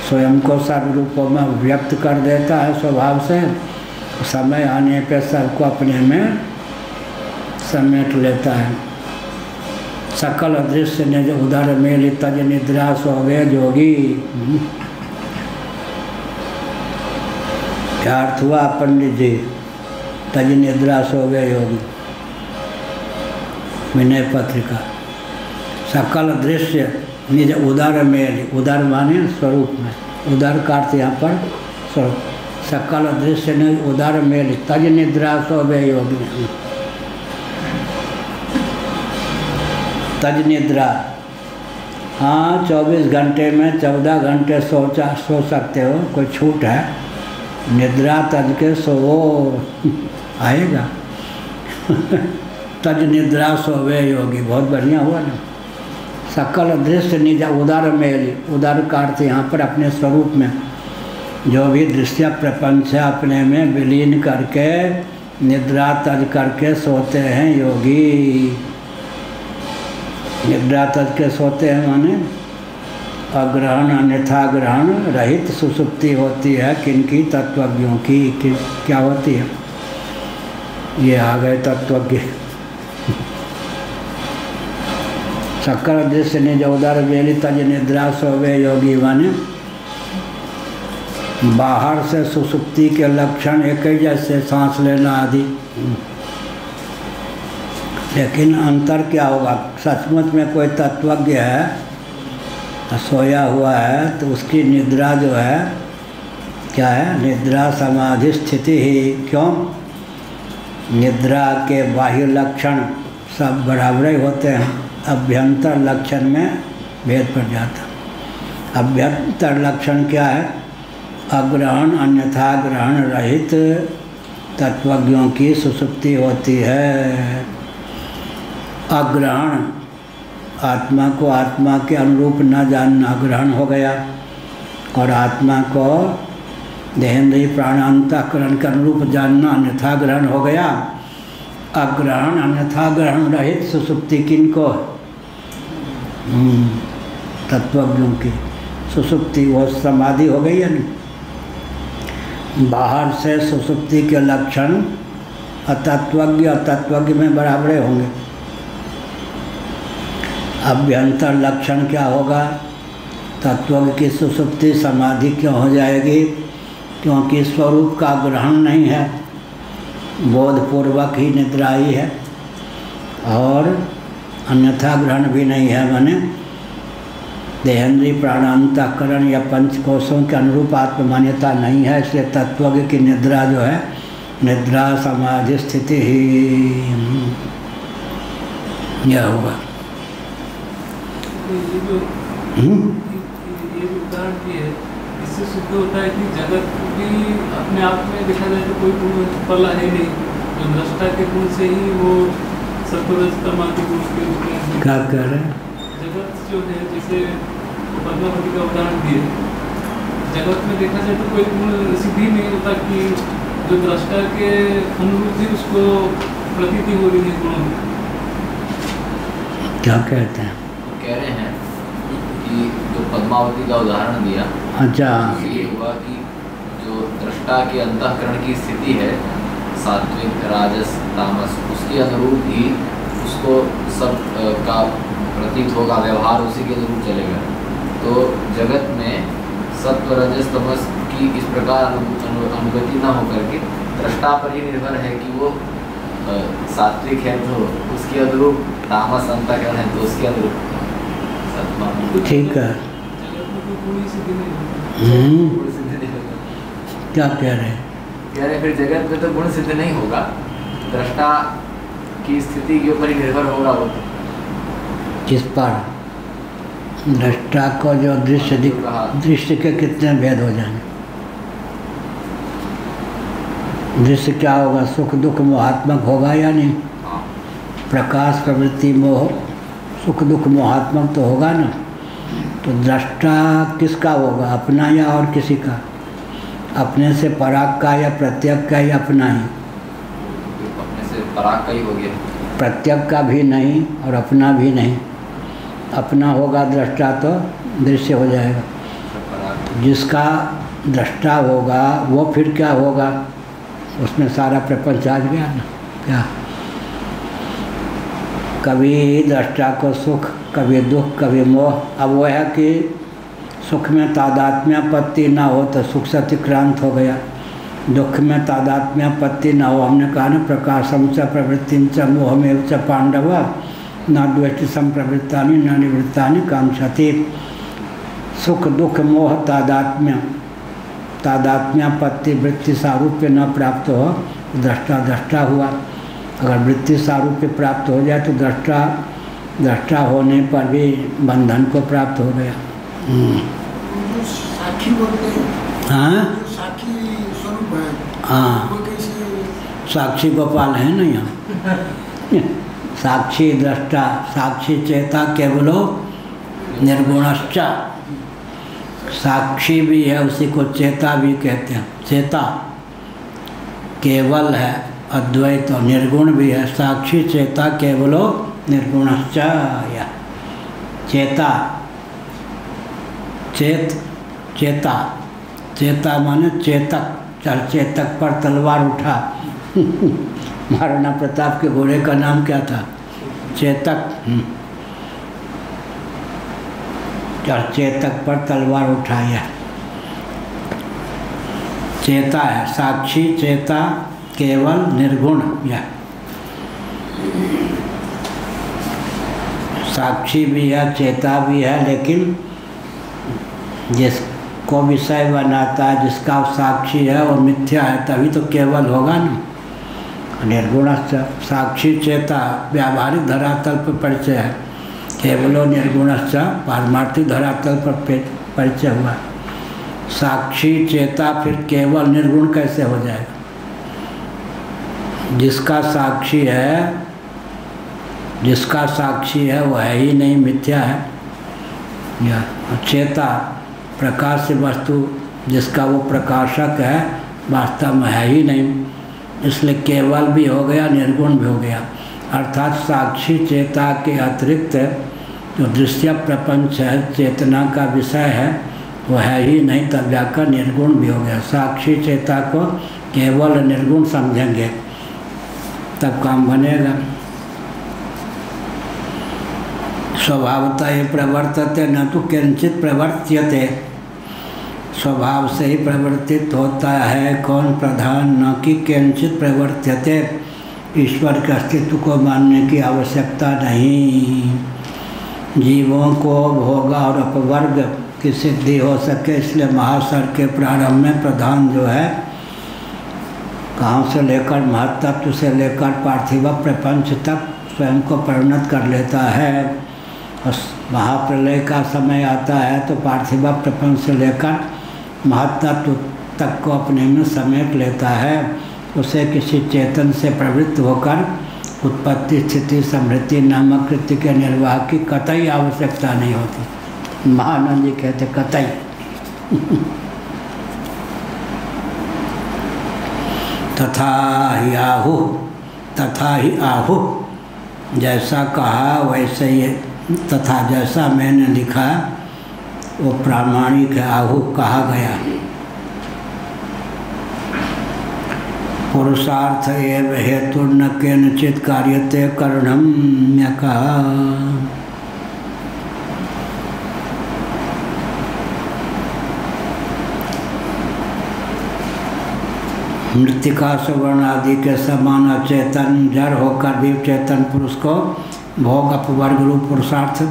स्वयं को सर्व रूपों में व्यक्त कर देता है स्वभाव से, समय आने पर सबको अपने में समेट लेता है। सकल दृश्य ने जो उधर मेली तज निद्रा सोवे जोगी। क्या अर्थ हुआ पंडित जी? तज निद्रा सोवे योगी, विनय पत्रिका। सकल दृश्य निज उदर मेल, उदर माने स्वरूप में, उदर का अर्थ यहाँ पर स्वरूप। सकल दृश्य निज उदर मेल तज निद्रा सोवे योगी। तज निद्रा, हाँ 24 घंटे में 14 घंटे सो सकते हो, कोई छूट है? निद्रा तज के सोवो आएगा। तज निद्रा सोवे योगी, बहुत बढ़िया हुआ ना। सकल दृश्य निज उदर मेल, उदर का अर्थ यहाँ पर अपने स्वरूप में जो भी दृश्य प्रपंच है अपने में विलीन करके निद्रा तज करके सोते हैं योगी। निद्रा तज के सोते हैं माने अग्रहण अन्यथा ग्रहण रहित सुसुप्ति होती है। किनकी? तत्वज्ञों की। क्या होती है? ये आ गए तत्वज्ञ। सकल दृश्य निज उदर बेली तज निद्रा सोवे योगी माने बाहर से सुसुप्ति के लक्षण एक ही जैसे सांस लेना आदि, लेकिन अंतर क्या होगा? सचमुच में कोई तत्वज्ञ है सोया हुआ है तो उसकी निद्रा जो है क्या है? निद्रा समाधि स्थिति ही। क्यों? निद्रा के बाह्य लक्षण सब बराबर ही होते हैं, अभ्यंतर लक्षण में भेद पड़ जाता। अभ्यंतर लक्षण क्या है? अग्रहण अन्यथा ग्रहण रहित तत्वज्ञों की सुसुप्ति होती है। अग्रहण आत्मा को आत्मा के अनुरूप न जानना ग्रहण हो गया, और आत्मा को देहेंद्रिय प्राणांतःकरण के अनुरूप जानना अन्यथा ग्रहण हो गया। अग्रहण अन्यथा ग्रहण रहित सुसुप्ति किनको? तत्वज्ञों की सुसुप्ति, वो समाधि हो गई है ना। बाहर से सुसुप्ति के लक्षण अतत्वज्ञ और तत्वज्ञ में बराबर होंगे। अभ्यंतर लक्षण क्या होगा? तत्वज्ञ की सुसुप्ति समाधि क्यों हो जाएगी? क्योंकि स्वरूप का ग्रहण नहीं है, बोधपूर्वक ही निद्रा ही है, और अन्यथा ग्रहण भी नहीं है, माने देहेंद्रिय प्राणांतःकरण या पंचकोशों के अनुरूप आत्ममान्यता नहीं है। इसलिए तत्वज्ञ की निद्रा जो है, निद्रा समाधि स्थिति ही यह होगा। ये उदाहरण की है, इससे सिद्ध होता है कि जगत भी अपने आप में देखा जाए तो कोई गुण पला है नहीं, जो दृष्टा के गुण से ही वो सत्वरजतमादि गुण के रूप में। क्या कह रहे हैं? जगत जो है, जैसे पद्मावती का उदाहरण दिए, जगत में देखा जाए तो कोई गुण सिद्धि नहीं होता कि जो दृष्टा के अनुरूप ही उसको प्रतीति हो रही है गुणों। क्या कहते हैं? कह रहे हैं कि जो पद्मावती का उदाहरण दिया, अच्छा, ये हुआ कि जो दृष्टा के अंतःकरण की स्थिति है, सात्विक राजस तामस, उसके अनुरूप ही उसको सब का प्रतीत होगा, व्यवहार उसी के अनुरूप चलेगा। तो जगत में सत्व रजस तमस की इस प्रकार अनुगति न होकर के दृष्टा पर ही निर्भर है कि वो सात्विक है तो उसके अनुरूप, तामस अंतःकरण है तो उसके अनुरूप सत्व। ठीक है। जगत में कोई गुण ही सिद्धि नहीं क्या कह रहे हैं? कह रहे फिर जगत में तो गुण सिद्ध नहीं होगा, दृष्टा की स्थिति के ऊपर ही निर्भर होगा वो। किस पर? दृष्टा को जो दृश्य दृश्य के कितने भेद हो जाएंगे? दृश्य क्या होगा? सुख दुख मोहात्मक होगा या नहीं? प्रकाश प्रवृत्ति मोह, सुख दुख मोहात्मक तो होगा ना। तो दृष्टा किसका होगा? अपना या और किसी का? अपने से पराग का या प्रत्यक का या अपना ही? अपने से पराग का ही हो गया। प्रत्यक का भी नहीं और अपना भी नहीं। अपना होगा दृष्टा तो दृश्य हो जाएगा। जिसका दृष्टा होगा वो फिर क्या होगा? उसमें सारा प्रपंच आ गया ना। क्या? कभी दृष्टा को सुख, कभी दुख, कभी मोह। अब वो है कि सुख में तादात्म्यापत्ति ना हो तो सुख से अतिक्रांत हो गया, दुख में तादात्म्यापत्ति ना हो, हमने कहा ना प्रकाशम च प्रवृत्तिम च मोहमेव च पांडव न द्वेष्टि संप्रवृत्तानि न निवृत्तानि कांक्षति। सुख दुख मोह तादात्म्यापत्ति वृत्ति सारूप्य न प्राप्त हो, दृष्टा दृष्टा हुआ। अगर वृत्ति सारूप्य प्राप्त हो जाए तो दृष्टा होने पर भी बंधन को प्राप्त हो गया। साक्षी बोलते हैं। हाँ, साक्षी स्वरूप है। हाँ, साक्षी गोपाल है ना यहाँ। साक्षी दृष्टा, साक्षी चेता केवलो निर्गुणश्च। साक्षी भी है, उसी को चेता भी कहते हैं। चेता केवल है, अद्वैत और निर्गुण भी है। साक्षी चेता केवलो निर्गुणश्च। या चेता, चेता, चेता माने चेतक। चल चेतक पर तलवार उठा। महाराणा प्रताप के घोड़े का नाम क्या था? चेतक। चेतक पर तलवार उठाया, चेता है। साक्षी चेता केवल निर्गुण। या साक्षी भी है, चेता भी है, लेकिन को विषय बनाता है, जिसका साक्षी है वो मिथ्या है, तभी तो केवल होगा ना। निर्गुणस्य साक्षी चेता व्यावहारिक धरातल पर परिचय है, केवलो निर्गुणस्य पारमार्थिक धरातल पर परिचय हुआ। साक्षी चेता फिर केवल निर्गुण कैसे हो जाएगा? जिसका साक्षी है वह है ही नहीं, मिथ्या है। या चेता प्रकाश वस्तु जिसका वो प्रकाशक है वास्तव में है ही नहीं, इसलिए केवल भी हो गया, निर्गुण भी हो गया। अर्थात साक्षी चेता के अतिरिक्त जो दृश्य प्रपंच है, चेतना का विषय है, वो है ही नहीं, तब जाकर निर्गुण भी हो गया। साक्षी चेता को केवल निर्गुण समझेंगे तब काम बनेगा। स्वभावतः ही प्रवर्तते न तो किंचित प्रवर्त्यते, स्वभाव से ही प्रवर्तित होता है कौन? प्रधान, न कि किंचित प्रवर्त्यते। ईश्वर के अस्तित्व को मानने की आवश्यकता नहीं। जीवों को भोग और अपवर्ग की सिद्धि हो सके, इसलिए महासर के प्रारंभ में प्रधान जो है कहाँ से लेकर महत्त्व से लेकर पार्थिव प्रपंच तक स्वयं को परिणत कर लेता है। और महाप्रलय का समय आता है तो पार्थिव प्रपंच से लेकर महत्त्व तक को अपने में समेट लेता है। उसे किसी चेतन से प्रवृत्त होकर उत्पत्ति स्थिति समृद्धि नामक कृत्य के निर्वाह की कतई आवश्यकता नहीं होती। महानंद जी कहते कतई। तथा ही आहु, जैसा कहा वैसे ये तथा जैसा मैंने लिखा वो प्रामाणिक है, आहु कहा गया। पुरुषार्थ एव हेतु न केनचित कार्यते करणम्य कहा। मृतिका सुवर्ण आदि के समान अचेतन जड़ होकर भी चेतन पुरुष को भोग अपवर्ग रूप पुरुषार्थ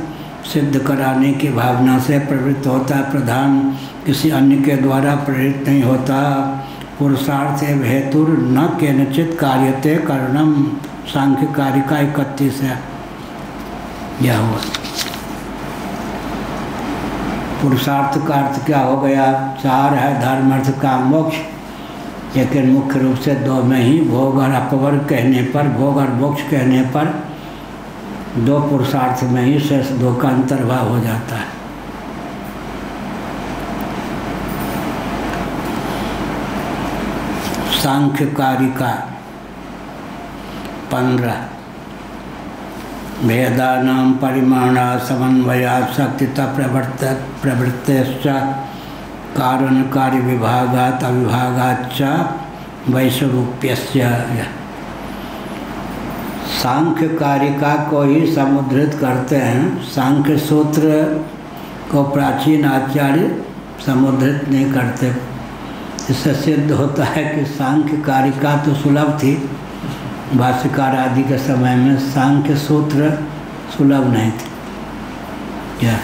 सिद्ध कराने की भावना से प्रवृत्त होता है। प्रधान किसी अन्य के द्वारा प्रेरित नहीं होता। पुरुषार्थ एवं हेतु न केनचित कार्यते करणम, सांख्य कारिका 31 है। यह हुआ पुरुषार्थ का अर्थ क्या हो गया? 4 है, धर्म अर्थ काम मोक्ष, लेकिन मुख्य रूप से 2 में ही भोग और अपवर्ग कहने पर, भोग और मोक्ष कहने पर 2 पुरुषार्थ में ही शेष 2 का अंतर्भाव हो जाता है। सांख्य कारिका 15 भेदानां परिमाणा समन्वयात् शक्तिता प्रवृत्तेश्च कारण कार्य विभागात् अविभागाच्च वैश्वरूप्यस्य। सांख्य कारिका को ही समुद्धृत करते हैं। सांख्य सूत्र को प्राचीन आचार्य समुद्धृत नहीं करते। इससे सिद्ध होता है कि सांख्य कारिका तो सुलभ थी, भाष्यकार आदि के समय में सांख्य सूत्र सुलभ नहीं थे क्या,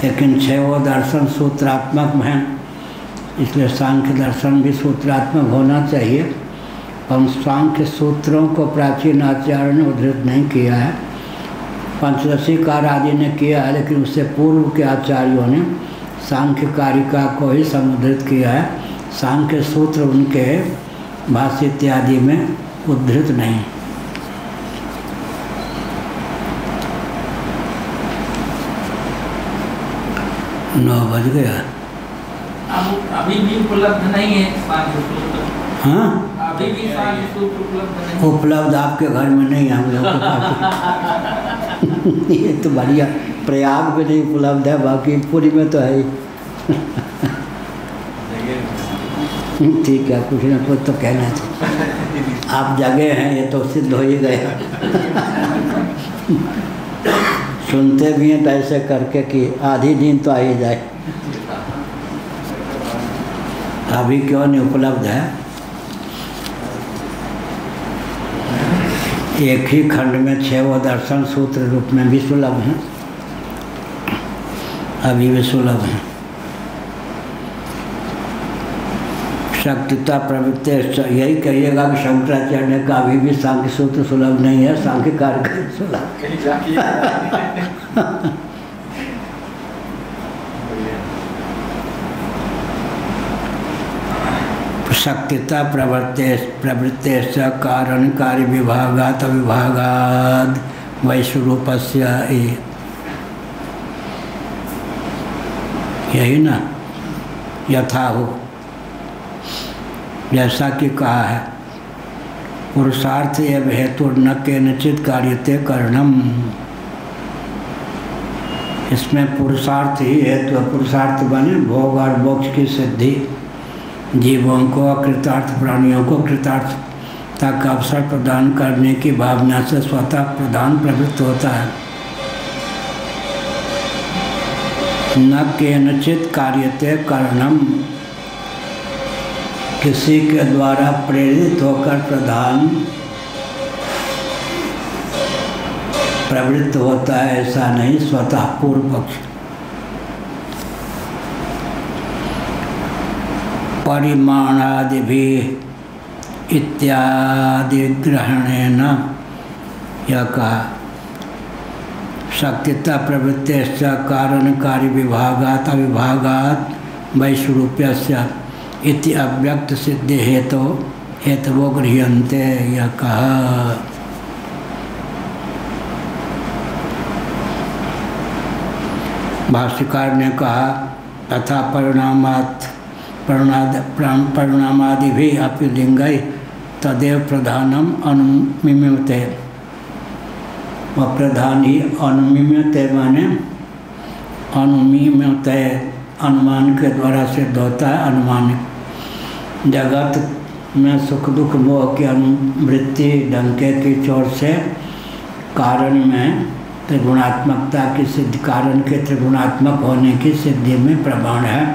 लेकिन 6 दर्शन सूत्रात्मक हैं, इसलिए सांख्य दर्शन भी सूत्रात्मक होना चाहिए। हम सांख्य सूत्रों को प्राचीन आचार्य ने उद्धृत नहीं किया है, पंचदशीकार आदि ने किया है, लेकिन उससे पूर्व के आचार्यों ने सांख्य कारिका को ही समुद्धृत किया है। सांख्य सूत्र उनके भाष्य इत्यादि में उद्धृत नहीं। नौ बज गया। अभी भी उपलब्ध नहीं है सांख्य सूत्र। हाँ, अभी भी सांख्य सूत्र उपलब्ध नहीं। उपलब्ध आपके घर में नहीं, हम लोग के पास। ये तो बढ़िया, प्रयाग में नहीं उपलब्ध है, बाकी पूरी में तो है ही। ठीक है, कुछ ना कुछ तो कहना चाहिए। आप जगे हैं ये तो सिद्ध हो ही गया। सुनते भी हैं तो ऐसे करके कि आधी नींद तो आ ही जाए। अभी क्यों नहीं उपलब्ध है? एक ही खंड में 6 दर्शन सूत्र रूप में भी सुलभ हैं, अभी भी सुलभ हैं। शक्तिता प्रवृत्ति, यही कहिएगा कि शंकराचार्य ने कहा अभी भी सांख्य सूत्र सुलभ नहीं है, सांख्य कार्य सुलभ। शक्तिता प्रवृत्ति कारण कार्य विभागात अविभागाद वैश्वरूपस्य, यही ना यथा हो, जैसा कि कहा है पुरुषार्थ एवं हेतु न केनचित कार्यते करणम। इसमें पुरुषार्थ ही हेतु, पुरुषार्थ बने भोग और मोक्ष की सिद्धि, जीवों को अकृतार्थ प्राणियों को कृतार्थता का अवसर प्रदान करने की भावना से स्वतः प्रधान प्रवृत्त होता है। न केनचित कार्यते करणम, किसी के द्वारा प्रेरित होकर प्रधान प्रवृत्त होता है, ऐसा नहीं, स्वतः पूर्व पक्ष। परिमाणादि भी इत्यादि ग्रहणेन, यह कहा शक्तिता प्रवृत्ति कारण कार्य विभागात अविभागात वैश्वरूप्यस्य इति अव्यक्त सिद्धि हेतवो गृह्यन्ते, यह कहा। भाष्यकार ने कहा तथा परिणामादि भी अपि लिंगै तदेव प्रधानम अनुमिम्यते, वह प्रधान ही अनुमिम्यते माने अनुमिम्यते, अनुमान के द्वारा सिद्ध होता है। अनुमान जगत में सुख दुख मोह की अनुवृत्ति डंके की चोट से कारण में त्रिगुणात्मकता की सिद्धि, कारण के त्रिगुणात्मक होने की सिद्धि में प्रमाण है।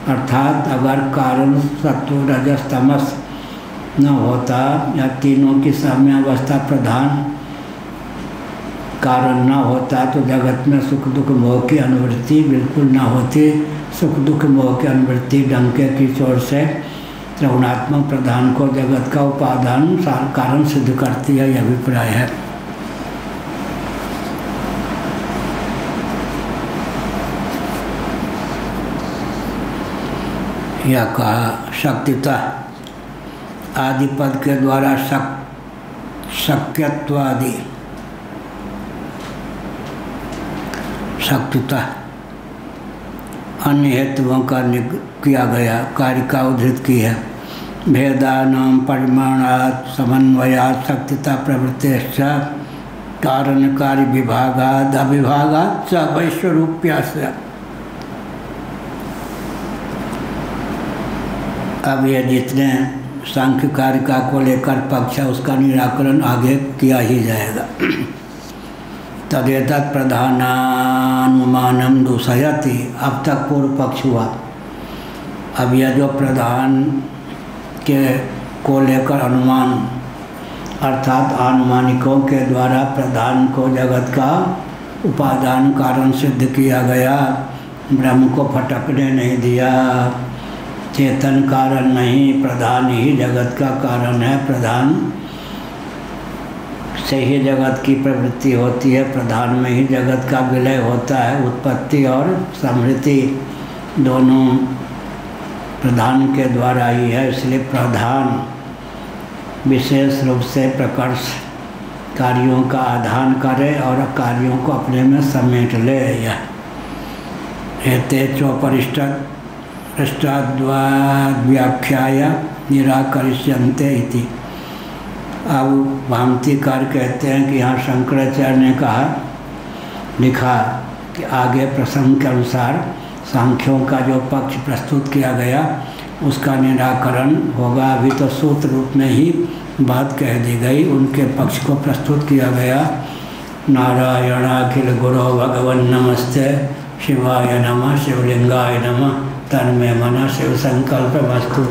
अर्थात अगर कारण सत्व रजस तमस न होता या तीनों की साम्यावस्था प्रधान कारण न होता तो जगत में सुख दुख मोह की अनुवृत्ति बिल्कुल न होती। सुख दुख मोह की अनुवृत्ति डंके की चोट से त्रिगुणात्मक प्रधान को जगत का उपादान कारण सिद्ध करती है, यह अभिप्राय है। यह कहा शक्तिता आदि पद के द्वारा शक्यत्वादि, शक्तिता अन्य हेतुओं का किया गया, कार्य का उद्धृत की है। भेदानां परिमाणात् समन्वयात् शक्तिता प्रवृत्तिश्च कारण कार्य विभागात् अविभागात् च वैश्वरूप्यस्य। अब ये जितने सांख्य कारिका को लेकर पक्ष है उसका निराकरण आगे किया ही जाएगा। तदेतत् प्रधानानुमानम दूषयति, अब तक पूर्व पक्ष हुआ। अब यह जो प्रधान के को लेकर अनुमान अर्थात अनुमानिकों के द्वारा प्रधान को जगत का उपादान कारण सिद्ध किया गया, ब्रह्म को फटकने नहीं दिया, चेतन कारण नहीं, प्रधान ही जगत का कारण है, प्रधान से ही जगत की प्रवृत्ति होती है, प्रधान में ही जगत का विलय होता है। उत्पत्ति और समृद्धि दोनों प्रधान के द्वारा ही है, इसलिए प्रधान विशेष रूप से प्रकर्ष कार्यों का आधान करे और कार्यों को अपने में समेट ले। यह एते चोपरिष्टाद्व्याख्याय निराकरिष्यन्ते इति। अब भामतीकार कहते हैं कि यहाँ शंकराचार्य ने कहा लिखा कि आगे प्रसंग के अनुसार सांख्यों का जो पक्ष प्रस्तुत किया गया उसका निराकरण होगा। अभी तो सूत्र रूप में ही बात कह दी गई, उनके पक्ष को प्रस्तुत किया गया। नारायणाखिल गुरो भगवन नमस्ते, शिवाय नमः, शिवलिंगाय नमः, तन्मे मन शिव संकल्प वस्तु।